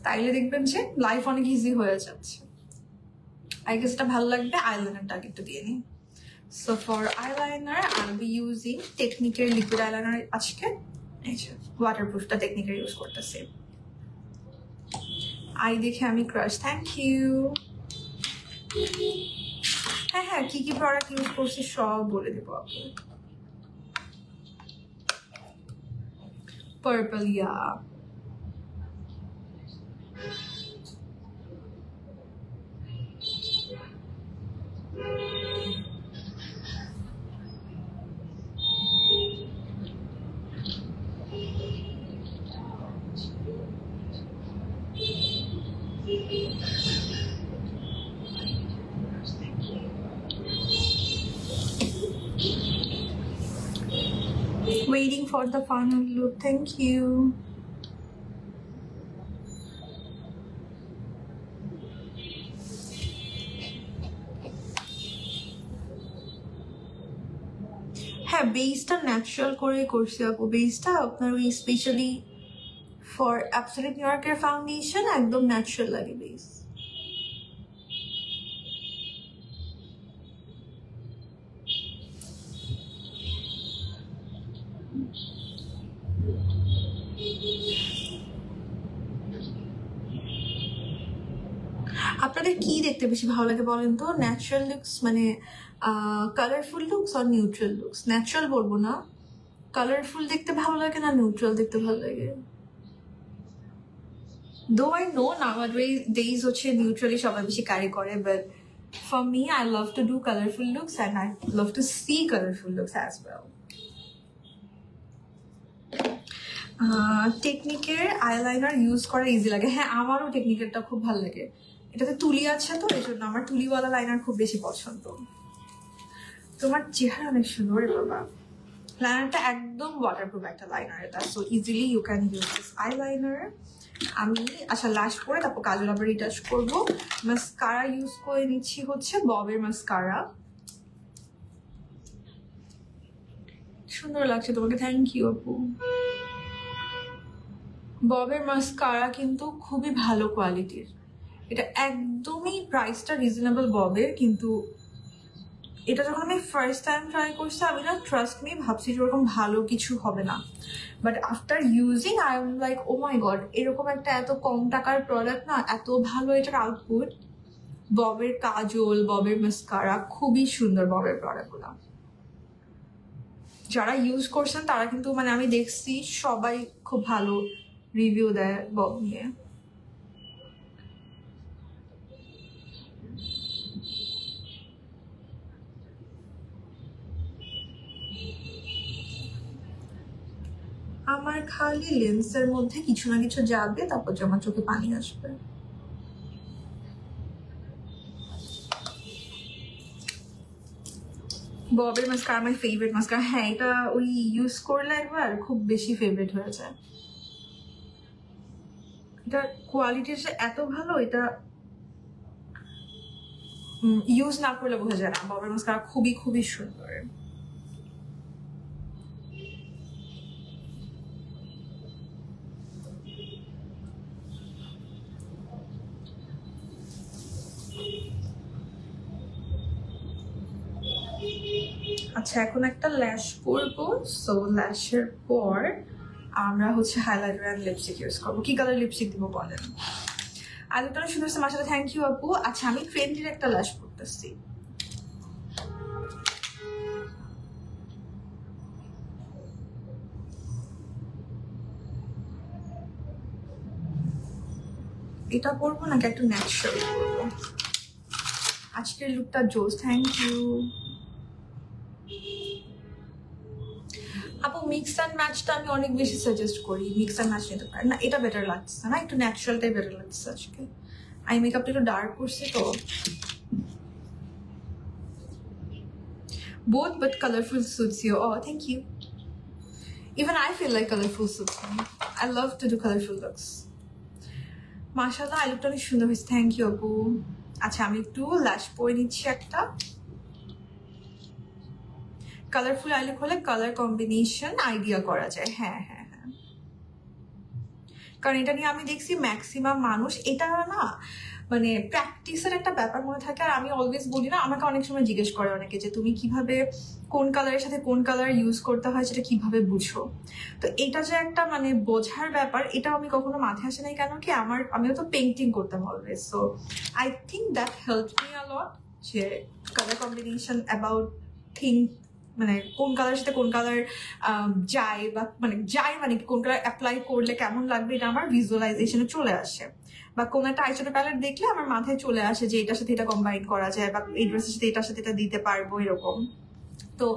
তাইলে দেখবেন যে লাইফ অনেক ইজি হয়ে যাচ্ছে। আই গেস এটা ভালো লাগবে। আইলাইনারটা একটু দিয়ে নিই। So for eyeliner I will be using টেকনিকের লিকুইড আইলাইনার আজকে, ওয়াটারপ্রুফটা টেকনিকের ইউজ করতেছি। আই দেখে আমি ক্রাশ, থ্যাংক ইউ। হ্যাঁ হ্যাঁ, কি কি প্রোডাক্ট ইউজ করছি সব বলে দেবো আপনি। Purple, yeah waiting for the final look, thank you. হ্যাঁ, বেসটা ন্যাচারাল করে করছি আপু। বেসটা আপনার ওই স্পেশালি ফর অ্যাবসলিউট নিউ ইয়র্কের ফাউন্ডেশন একদম ন্যাচারাল লাগে বেস। আপনাদের কি দেখতে বেশি ভালো লাগে বলেন তো? ন্যাচারাল লুকস মানে কালারফুল লুকস আর নিউট্রাল লুকস? ন্যাচারাল বলবো না, কালারফুল দেখতে ভালো লাগে না নিউট্রাল দেখতে ভালো লাগে? দো আই নো nowadays হচ্ছে নিউট্রালি সবাই বেশি ক্যারি করে, but for me I love to do colourful looks and I love to see colourful looks as well. টেকনিকের আইলাইনার ইউজ করা ইজি লাগে। হ্যাঁ, আমারও টেকনিকেরটা খুব ভালো লাগে। এটাতে তুলি আছে তো, এই জন্য আমার তুলিওয়ালা লাইনার খুব বেশি পছন্দ। তোমার চেহারা অনেক সুন্দর বাবা। লাইনারটা একদম ওয়াটারপ্রুফ একটা লাইনার এটা, so easily you can use this eyeliner. আমি আচ্ছা লাস্ট করে তারপর কাজল আবার রিটাচ করবো। মাস্কারা ইউজ করে নিচ্ছি হচ্ছে ববের মাস্কারা। সুন্দর লাগছে তোমাকে, থ্যাংক ইউ আপু। ববের মাস্কারা কিন্তু খুবই ভালো কোয়ালিটির, এটা একদমই প্রাইসটা রিজনেবল ববের, কিন্তু এটা যখন আমি ফার্স্ট টাইম ট্রাই করছি আমি না ট্রাস্ট মি ভাবছি যে ওরকম ভালো কিছু হবে না, but after using I am like oh my god, এরকম একটা এত কম টাকার প্রোডাক্ট না, এত ভালো এটার আউটপুট। ববের কাজল, ববের মাস্কারা খুবই সুন্দর ববের প্রোডাক্টগুলো। যারা ইউজ করছেন তারা কিন্তু মানে আমি দেখছি সবাই খুব ভালো রিভিউ দেয় বব নিয়ে। আমার খালি লেন্সের মধ্যে কিছু না কিছু যাবে, তারপর যে আমার চোখে পানি আসবে। ববের মাস্কারা আমার ফেভারিট মাস্কারা। হ্যাঁ, এটা ওই ইউজ করলে একবার খুব বেশি ফেভারিট হয়ে যায়। এটা কোয়ালিটি এত ভালো, এটা ইউজ না করলে বোঝা যায় না। ববের মাস্কারা খুবই খুবই সুন্দর। আচ্ছা, এখন একটা ল্যাশ করবো। সো ল্যাশের পর আমরা হচ্ছে হাইলাইটার এন্ড লিপস্টিক ইউজ করবো। কি কালার লিপস্টিক দিব বলেন? আলুটা সুন্দর আছে মাশাআল্লাহ, থ্যাংক ইউ আপু। আচ্ছা, আমি ট্রেন্ডির একটা ল্যাশ করতেছি। এটা করবো নাকি একটু ন্যাচারাল করবো? আজকের লুকটা জোস, থ্যাংক ইউ আপু। মিক্স অ্যান্ড ম্যাচটা আমি অনেক বেশি সাজেস্ট করি, মিক্স অ্যান্ড ম্যাচ নিতে পারেন না, এটা বেটার লাগছে না, একটু ন্যাচারালটাই বেটার লাগছে আজকে। আই মেকআপটা একটু ডার্ক করছি তো। Both but colourful suits you. Oh, thank you. Even I feel like colorful suits me. I love to do colorful looks. মাশাআল্লাহ, আই লুকটা অনেক সুন্দর হয়েছে, থ্যাংক ইউ আপু। আচ্ছা, আমি একটু ল্যাশ পরে নিচ্ছি একটা। কালারফুল আই লুক হলে কালার কম্বিনেশন আইডিয়া করা যায়। হ্যাঁ হ্যাঁ হ্যাঁ, কারণ এটা নিয়ে আমি দেখছি ম্যাক্সিমাম মানুষ এটা না মানে প্র্যাকটিসের একটা ব্যাপার মনে থাকে। আর আমি অলওয়েজ বলি না, আমাকে অনেক সময় জিজ্ঞেস করে অনেকে যে তুমি কিভাবে কোন কালারের সাথে কোন কালার ইউজ করতে হয় সেটা কিভাবে বুঝো। তো এটা যে একটা মানে বোঝার ব্যাপার, এটা আমি কখনো মাথায় আসে নাই। কেন কি আমিও তো পেন্টিং করতাম always, so I think that help me a lot, যে কালার কম্বিনেশন অ্যাবাউট থিঙ্ক, মানে কোন কালারের সাথে কোন কালার যায়, বা মানে কোন কালার অ্যাপ্লাই করলে কেমন লাগবে, এটা আমার ভিজুয়ালাইজেশনে চলে আসে। বা কোন একটা আইশ্যাডো প্যালেট দেখলে আমার মাথায় চলে আসে যে এটার সাথে এটা কম্বাইন করা যায়, বা এই ড্রেসের সাথে এটার সাথে এটা দিতে পারবো, এরকম। তো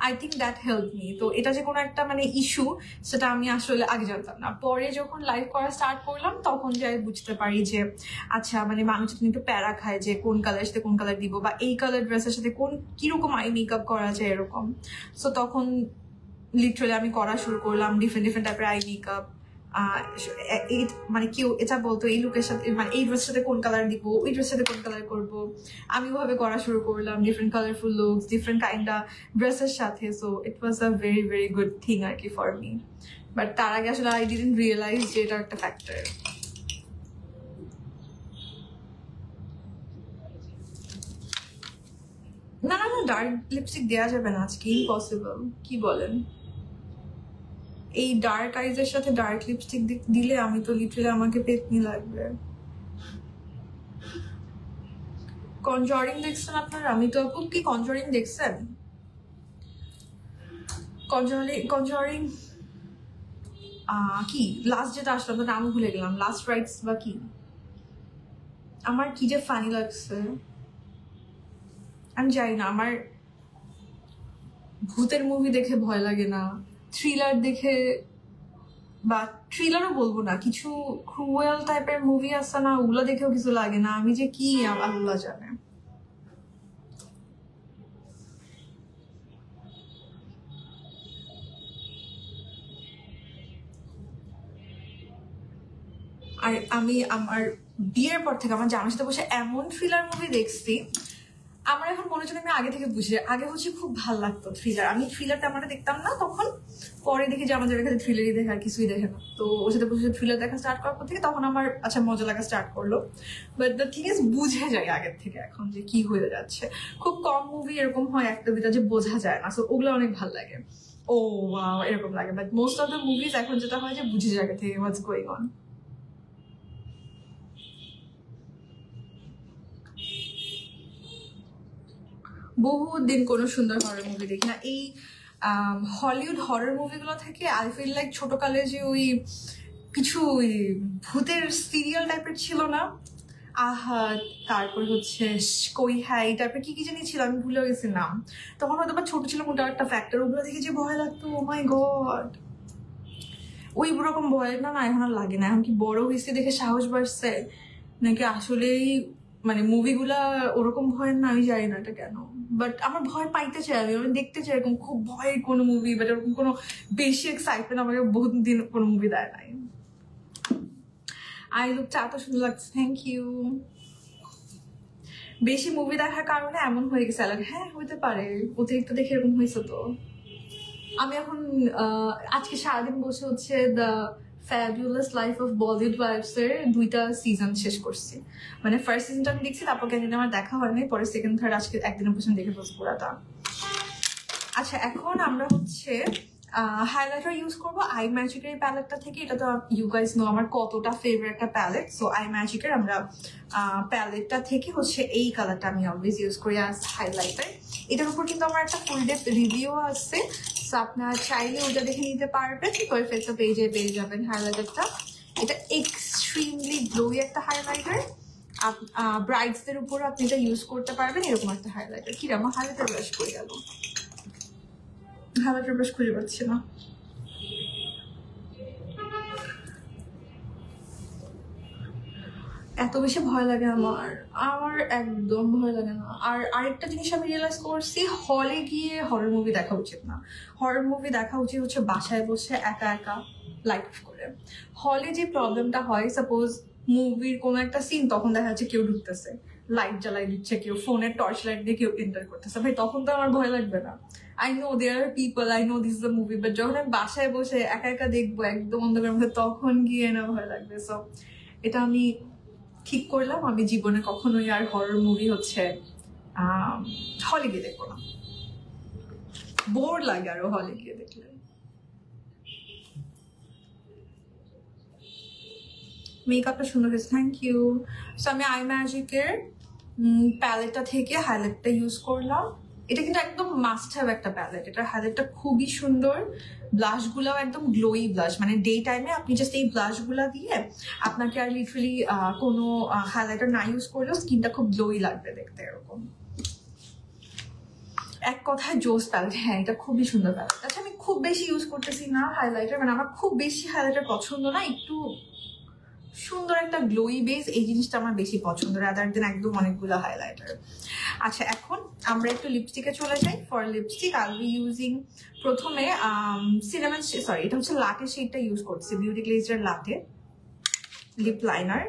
I think that help me. তো এটা যে কোনো একটা মানে ইস্যু, সেটা আমি আসলে আগে জানতাম না। পরে যখন লাইভ করা স্টার্ট করলাম তখন যাই বুঝতে পারি যে আচ্ছা, মানে মানুষ একটু প্যারা খায় যে কোন কালারের সাথে কোন কালার দিব, বা এই কালার ড্রেসের সাথে কিরকম আই মেকআপ করা যায়, এরকম। সো তখন লিটারালি আমি করা শুরু করলাম ডিফারেন্ট ডিফারেন্ট টাইপের আই মেকআপ। মানে কেউ এটা বলতো এই লুকের সাথে, মানে এই ড্রেসের সাথে কোন কালার দিব, ওই ড্রেসের সাথে কোন কালার করবো, আমি ওভাবে করা শুরু করলাম different colourful looks different kind of ড্রেসের সাথে। So it was a very very good thing আর কি ফর মি। বাট তার আগে আসলে আই ডিডন্ট রিয়েলাইজ যে এটা একটা ফ্যাক্টর। না না না, ডার্ক লিপস্টিক দেওয়া যাবে না আজকে, ইম্পসিবল। কি বলেন? এই ডার্ক আইজের সাথে ডার্ক লিপস্টিক দিলে আমি তো লিটারালি আমাকে পেতনি লাগবে। কনজারিং দেখছেন আপনারা? আমি তো আপু কি কনজারিং দেখছেন? কনজারিং কি লাস্ট যেটা আসলাম তো নাম ভুলে গেলাম, লাস্ট রাইটস বা কি, আমার কি যে ফানি লাগছে আমি জানি না। আমার ভূতের মুভি দেখে ভয় লাগে না, থ্রিলার দেখে, বা থ্রিলারও বলবো না, কিছু ক্রুয়েল টাইপের মুভি আছে না, ওগুলো দেখেও কিছু লাগে না। আমি যে কি আল্লাহ জানে। আর আমি আমার বিয়ের পর থেকে আমার জামার সাথে বসে এমন থ্রিলার মুভি দেখছি, আমার এখন মনে হচ্ছে আমি আগে থেকে বুঝি। আগে হচ্ছে খুব ভালো লাগতো থ্রিলার, আমি থ্রিলার তেমনটা দেখতাম না তখন। পরে দেখি যে আমাদের এখানে থ্রিলারই দেখা আর কিছুই দেখে না। তো ওর সাথে বসে থ্রিলার দেখা স্টার্ট করার পর থেকে তখন আমার আচ্ছা মজা লাগা স্টার্ট করলো। বাট দ্য থিং ইজ বুঝে যায় আগের থেকে এখন যে কি হয়ে যাচ্ছে। খুব কম মুভি এরকম হয় একটা দুটা যে বোঝা যায় না, সো ওগুলো অনেক ভালো লাগে, ও ওয়াও এরকম লাগে। But most of the movies এখন যেটা হয় যে বুঝে যায় আগে থেকে হোয়াটস গোয়িং অন। বহুদিন কোনো সুন্দর হরর মুভি দেখি না। এই হলিউড হরর মুভিগুলো থেকে আই ফিল লাইক ছোটকালে যে ওই কিছু ওই ভূতের সিরিয়াল টাইপের ছিল না, আহা, তারপর হচ্ছে কই হ্যাঁ এই টাইপের কি কি জানি ছিল, আমি ভুলে গেছি নাম। তখন হয়তো বা ছোট ছিল মোটা একটা ফ্যাক্টর, ওগুলো দেখে যে ভয় লাগতো, ও মাই গড। ওই রকম ভয় না না এখন আর লাগে না। এখন কি বড় হয়েছে দেখে সাহস বাড়ছে, নাকি আসলেই মানে মুভিগুলা ওরকম ভয়ের না, আমি জানি না এটা কেন। বাট আমার ভয় পাইতে চাই, আমি দেখতে চাই এরকম খুব ভয়ের কোনো মুভি, বাট এরকম কোনো বেশি এক্সাইটমেন্ট আমাকে বহুত দিন কোনো মুভি দেয় নাই। আই লুকটা এত সুন্দর লাগছে, থ্যাংক ইউ। বেশি মুভি দেখার কারণে এমন হয়ে গেছে, হ্যাঁ হইতে পারে, অতিরিক্ত দেখে এরকম হয়েছে। তো আমি এখন আজকে সারাদিন বসে হচ্ছে the fabulous life of Bollywood wife's এর 2টা সিজন শেষ করছি। মানে ফার্স্ট সিজনটা আমি দেখছি, তারপর কেন আমার দেখা হয়নি, পরে সেকেন্ড থার্ড আজকে একদিনের পর্যন্ত দেখে বসে পুরাটা। আচ্ছা এখন আমরা হচ্ছে হাইলাইটার ইউজ করবো আই ম্যাজিকের প্যালেটটা থেকে। এটা তো ইউ গাইজ নো আমার কতটা ফেভারিট একটা প্যালেট। সো আই ম্যাজিকের আমরা প্যালেটটা থেকে হচ্ছে এই কালারটা আমি অলওয়েজ ইউজ করি অ্যাজ হাইলাইটার। এটার উপর কিন্তু আমার একটা ফুল ডেপথ রিভিউ আছে, সো আপনারা চাইলে ওটা দেখে নিতে পারবেন। ফেসবুক পেজে পেয়ে যাবেন হাইলাইটারটা। এটা এক্সট্রিমলি গ্লোই একটা হাইলাইটার, ব্রাইডসদের উপর আপনি এটা ইউজ করতে পারবেন, এরকম একটা হাইলাইটার। কি আমার হাইলাইটার ব্রাশ করে গেল, হাইলাইটার ব্রাশ খুঁজে পাচ্ছি না। এত বেশি ভয় লাগে আমার একদম ভয় লাগে না। আর আরেকটা জিনিস আমি রিয়েলাইজ করছি, হলে গিয়ে হরর মুভি দেখা উচিত না। হরর মুভি দেখা উচিত হচ্ছে বাসায় বসে একা একা লাইট অফ করে। হলে যে প্রবলেমটা হয়, সাপোজ মুভির কোনো একটা সিন, তখন দেখা যাচ্ছে কেউ ঢুকতেছে, লাইট জ্বালাই দিচ্ছে কেউ, ফোনের টর্চ লাইট দিয়ে কেউ এন্টার করতেছে, ভাই তখন তো আমার ভয় লাগবে না। I know there are people, I know this is a movie, but যখন আমি বাসায় বসে একা একা দেখবো একদম অন্ধকারের মধ্যে, তখন গিয়ে না ভয় লাগবে। সো এটা আমি ঠিক করলাম আমি জীবনে কখনোই আর হরর মুভি হচ্ছে হলে গিয়ে দেখবো না, বোর লাগে আরো হলে গিয়ে দেখলে। মেকআপটা সুন্দর হয়েছে, থ্যাংক ইউ। সো আমি আই ম্যাজিকের প্যালেটটা থেকে হাইলাইটটা ইউজ করলাম। এটা কিন্তু একদম মাস্ট হ্যাভ একটা প্যালেট, এটার হাইলাইটটা খুবই সুন্দর, ব্লাশগুলোও একদম গ্লোই ব্লাশ, মানে ডে টাইমে আপনি জাস্ট এই ব্লাশগুলা দিয়ে আপনাকে আর লিটারালি কোনো হাইলাইটার না ইউজ করলেও স্কিনটা খুব গ্লোই লাগবে দেখতে এরকম। এক কথায় জোস প্যালেট, হ্যাঁ এটা খুবই সুন্দর প্যালেট। আচ্ছা আমি খুব বেশি ইউজ করতেছি না হাইলাইটার, মানে আমার খুব বেশি হাইলাইটার পছন্দ না, একটু সুন্দর একটা গ্লোই বেস এই জিনিসটা আমার বেশি পছন্দ রাদার দেন একদম অনেকগুলো হাইলাইটার। আচ্ছা এখন আমরা একটু লিপস্টিকে চলে যাই। For lipstick I will be using প্রথমে সিনামন, সরি এটা হচ্ছে লাটে শেডটা ইউজ করছি, বিউটি গ্লেজার লাটে লিপ লাইনার।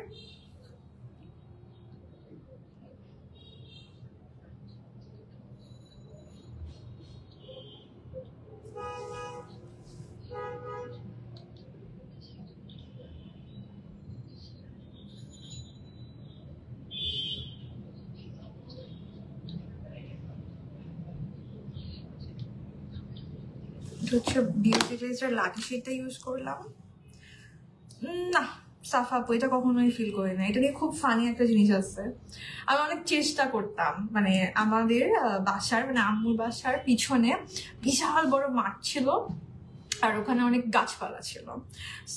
হচ্ছে বিউটি গ্লেজার লাকি শেডটা ইউজ করলাম। না সাফা আপু এটা কখনোই ফিল করি না, এটা নিয়ে খুব ফানি একটা জিনিস আছে। আমি অনেক চেষ্টা করতাম, মানে আমাদের বাসার মানে আম্মুর বাসার পিছনে বিশাল বড় মাঠ ছিল আর ওখানে অনেক গাছপালা ছিল।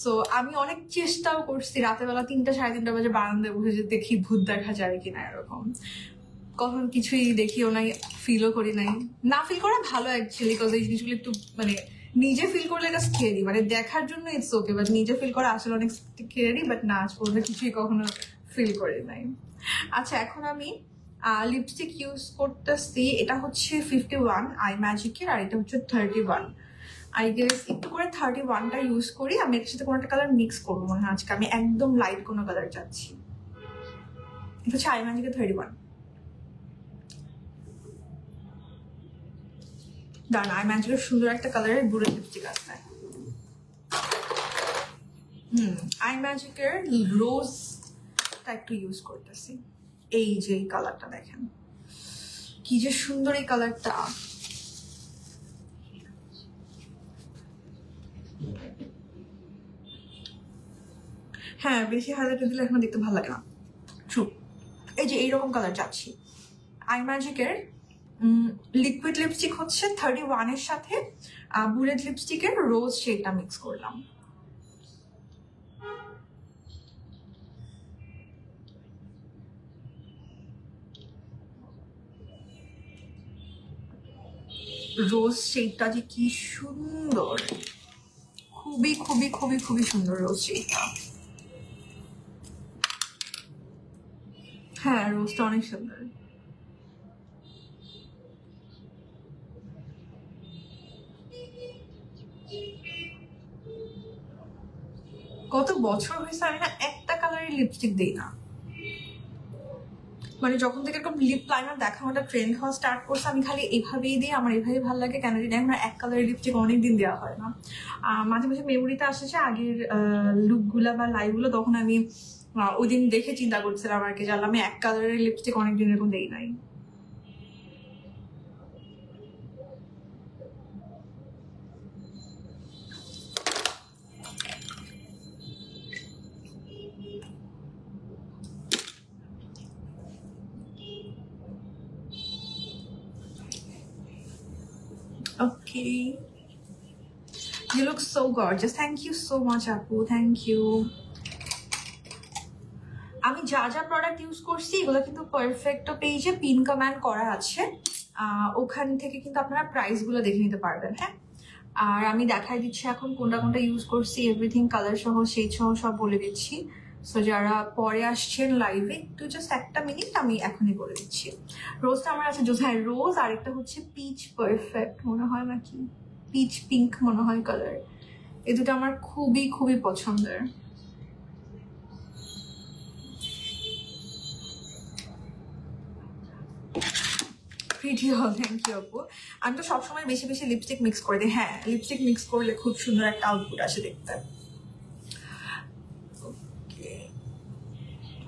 সো আমি অনেক চেষ্টাও করছি, রাতের বেলা 3টা সাড়ে 3টা বাজে বারান্দায় বসে যে দেখি ভূত দেখা যায় কিনা এরকম, কখন কিছুই দেখিও নাই, ফিলও করি নাই। না ফিল করা ভালো অ্যাকচুয়ালি, বিকজ এই জিনিসগুলো একটু মানে নিজে ফিল করলে এটা স্কেরি, মানে দেখার জন্য ইটস ওকে, বাট নিজে ফিল করা আসলে অনেক স্কেরি, বাট না আজ পর্যন্ত কিছুই কখনো ফিল করি নাই। আচ্ছা এখন আমি লিপস্টিক ইউজ করতেছি, এটা হচ্ছে 51 আই ম্যাজিকের, আর এটা হচ্ছে 31। আই গেস একটু করে 31টা ইউজ করি। আমি এর সাথে কোনো একটা কালার মিক্স করবো মনে হয় আজকে, আমি একদম লাইট কোনো কালার চাচ্ছি। এটা হচ্ছে আই ম্যাজিকের 31। দাঁড়ান আই ম্যাজিকের সুন্দর একটা কালারের বুড়ো লিপস্টিক আছে। আই ম্যাজিকের রোজটা একটু ইউজ করতেছি। এই যে এই কালারটা দেখেন কি যে সুন্দর এই কালারটা। হ্যাঁ বেশি হাইলাইটার দিলে এখন দেখতে ভালো লাগে না, ট্রু। এই যে এইরকম কালার চাচ্ছি। আই ম্যাজিকের লিকুইড লিপস্টিক হচ্ছে 31 এর সাথে বুলেট লিপস্টিকের রোজ শেডটা মিক্স করলাম। রোজ শেডটা যে কি সুন্দর, খুবই খুবই খুবই খুবই সুন্দর রোজ শেডটা। হ্যাঁ রোজটা অনেক সুন্দর। কত বছর হয়েছে আমি না একটা কালারের লিপস্টিক দিই না, মানে যখন থেকে এরকম লিপ লাইনার দেখা ওটা ট্রেন্ড হওয়া স্টার্ট করছে আমি খালি এভাবেই দিই, আমার এভাবেই ভালো লাগে। কেন জানি আমার এক কালারের লিপস্টিক অনেকদিন দেওয়া হয় না। মাঝে মাঝে মেমোরিতে আসছে আগের লুকগুলা বা লাইভগুলো, তখন আমি ওই দিন দেখে চিন্তা করছিলাম আর কি, জানলাম আমি এক কালারের লিপস্টিক অনেকদিন এরকম দেই নাই। Okay, you look so gorgeous. Thank you so much Apu, thank you. আমি যা যা প্রোডাক্ট ইউজ করছি এগুলো কিন্তু পারফেক্ট পেজে পিন কমেন্ট করা আছে, ওখান থেকে কিন্তু আপনারা প্রাইস গুলো দেখে নিতে পারবেন। হ্যাঁ আর আমি দেখাই দিচ্ছি এখন কোনটা কোনটা ইউজ করছি, এভরিথিং কালার সহ সেই সহ সব বলে দিচ্ছি। সো যারা পরে আসছেন লাইভে একটু জাস্ট একটা মিনিট আমি এখনই বলে দিচ্ছি। রোজটা আমার আছে হ্যাঁ রোজ, আর একটা হচ্ছে পিচ পারফেক্ট মনে হয় নাকি পিচ পিঙ্ক মনে হয় কালার, এই দুটো আমার খুবই খুবই পছন্দের। প্রিটি হল, থ্যাংক ইউ আপু। আমি তো সবসময় বেশি বেশি লিপস্টিক মিক্স করে দিই। হ্যাঁ লিপস্টিক মিক্স করলে খুব সুন্দর একটা আউটপুট আসে দেখতে।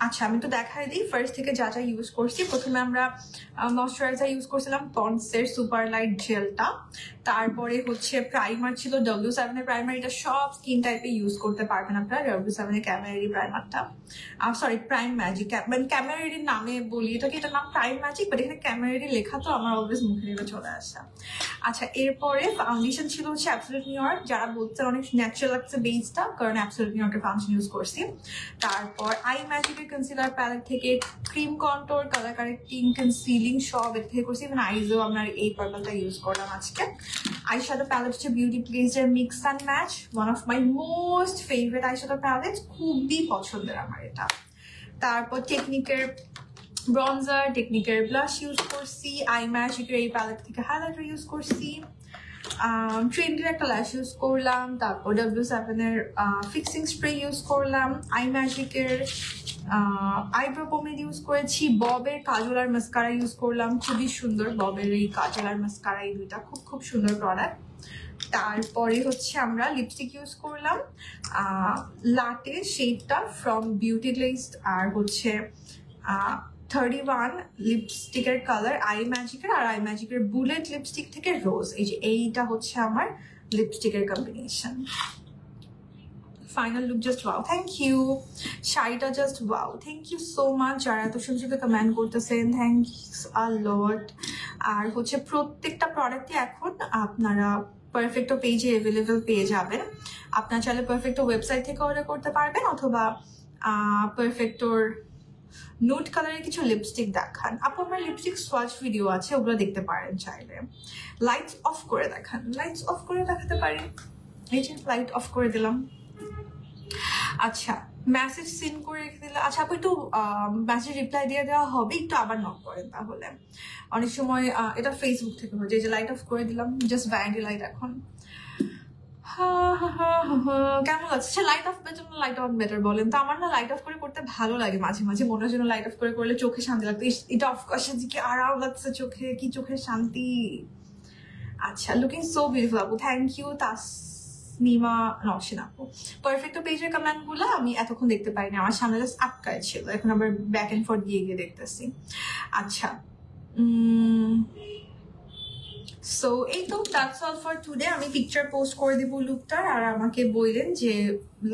আচ্ছা আমি তো দেখাই দিই ফার্স্ট থেকে যা যা ইউজ করছি। প্রথমে আমরা ময়শ্চারাইজার ইউজ করছিলাম পন্ডসের সুপার লাইট জেলটা, তারপরে হচ্ছে প্রাইমার ছিল W7 এর প্রাইমার, এটা সব স্কিন টাইপে ইউজ করতে পারবেন আপনারা। W7 এর ক্যামেরারি প্রাইমারটা, সরি প্রাইম ম্যাজিক, মানে ক্যামেরারির নামে বলি এটাকে, এটার নাম প্রাইম ম্যাজিক, বাট এখানে ক্যামেরারি লেখা তো আমার অলওয়েজ মুখে এটা চলে আসা। আচ্ছা এরপরে ফাউন্ডেশন ছিল হচ্ছে অ্যাবসলিউট নিউ ইয়র্ক, যারা বলছেন অনেক ন্যাচারাল লাগছে বেসটা, কারণ অ্যাবসলিউট নিউ ইয়র্কের ফাউন্ডেশন ইউজ করছি। তারপর আই ম্যাজিকের কনসিলার প্যালেট থেকে cream control, colour correcting, concealing সব এর থেকে করছি। ইভেন আইজও আপনার এই পার্পলটা ইউজ করলাম আজকে। আই শ্যাডো প্যালেট হচ্ছে beauty pleasure mix and match, one of my most favourite eye shadow palette, খুবই পছন্দের আমার এটা। তারপর টেকনিকের ব্রনজার, টেকনিকের ব্লাশ ইউজ করছি, আই ম্যাজিকের এই প্যালেট থেকে হাইলাইটার ইউজ করছি, ট্রেন্ডির একটা ল্যাশ ইউজ করলাম, তারপর W7 এর ফিক্সিং স্প্রে ইউজ করলাম, আই ম্যাজিকের আইব্রো পমেড ইউজ করেছি, ববের কাজল আর মাস্কারা ইউজ করলাম, খুবই সুন্দর ববের এই কাজল আর মাস্কারা, এই দুইটা খুব খুব সুন্দর প্রোডাক্ট। তারপরে হচ্ছে আমরা লিপস্টিক ইউজ করলাম লাটে শেডটা ফ্রম বিউটি গ্লেজড, আর হচ্ছে 31 লিপস্টিকের কালার আই ম্যাজিকের, আর আই ম্যাজিকের বুলেট লিপস্টিক থেকে রোজ, এই যে এইটা হচ্ছে আমার লিপস্টিকের কম্বিনেশন। Final look just wow, thank you. শাড়িটা just wow, thank you so much যারা এত সুন্দর সুন্দর কমেন্ট করতেছেন, থ্যাংকস আ লট। আর হচ্ছে প্রত্যেকটা প্রোডাক্টই এখন আপনারা পারফেক্টো পেজে অ্যাভেলেবেল পেয়ে যাবেন। আপনার চাইলে পারফেক্টো ওয়েবসাইট থেকে অর্ডার করতে পারবেন, অথবা পারফেক্টোর নুড কালারের কিছু লিপস্টিক দেখান। আপু আমার লিপস্টিক সোয়াচ ভিডিও আছে, ওগুলো দেখতে পারেন চাইলে। লাইটস অফ করে দেখান, লাইটস অফ করে দেখাতে পারি, এই যে লাইট অফ করে দিলাম। আচ্ছা মেসেজ সিন করে রেখে দিলে, আচ্ছা আপু একটু মেসেজ রিপ্লাই দিয়ে দেওয়া হবে, একটু আবার নক করেন তাহলে। অনেক সময় এটা ফেসবুক থেকে হচ্ছে, এই যে লাইট অফ করে দিলাম, জাস্ট ভ্যানিটি লাইট এখন। কেমন লাগছে? লাইট অফ বেটার না লাইট অন বেটার বলেন তো? আমার না লাইট অফ করে করতে ভালো লাগে মাঝে মাঝে, মনে হয় যেন লাইট অফ করে করলে চোখে শান্তি লাগতো। এটা অফ করছে যে কি আরাম লাগছে চোখে, কি চোখের শান্তি। আচ্ছা লুকিং সো বিউটিফুল আপু, থ্যাংক ইউ। তাসনিমা নকশিন আপু, পারফেক্টো পেজের কমেন্ট গুলো আমি এতক্ষণ দেখতে পাইনি, আমার সামনে জাস্ট আটকায় ছিল, এখন আবার ব্যাক এন্ড ফোর্থ গিয়ে গিয়ে দেখতেছি। আচ্ছা সো এই তো দ্যাটস অল ফর টুডে। আমি পিকচার পোস্ট করে দিব লুকটার, আর আমাকে বললেন যে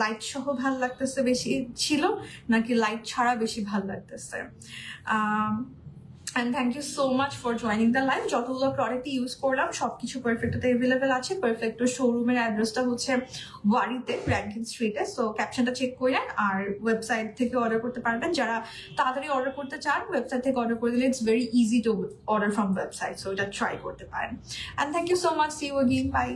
লাইট সহ ভাল লাগতেছে বেশি ছিল নাকি লাইট ছাড়া বেশি ভাল লাগতেছে। And thank you so much for joining the live. যতগুলো প্রোডাক্ট ইউজ করলাম সবকিছু পারফেক্টোতে অ্যাভেলেবেল আছে। পারফেক্টো শোরুমের অ্যাড্রেসটা হচ্ছে ওয়ারিতে, র্যাঙ্কিং স্ট্রিটে। সো ক্যাপশনটা চেক করে, আর ওয়েবসাইট থেকে অর্ডার করতে পারবেন। যারা তাড়াতাড়ি অর্ডার করতে চান ওয়েবসাইট থেকে অর্ডার করে দিলে it's very easy to order from website, so এটা ট্রাই করতে পারেন। And thank you so much, see you again, by.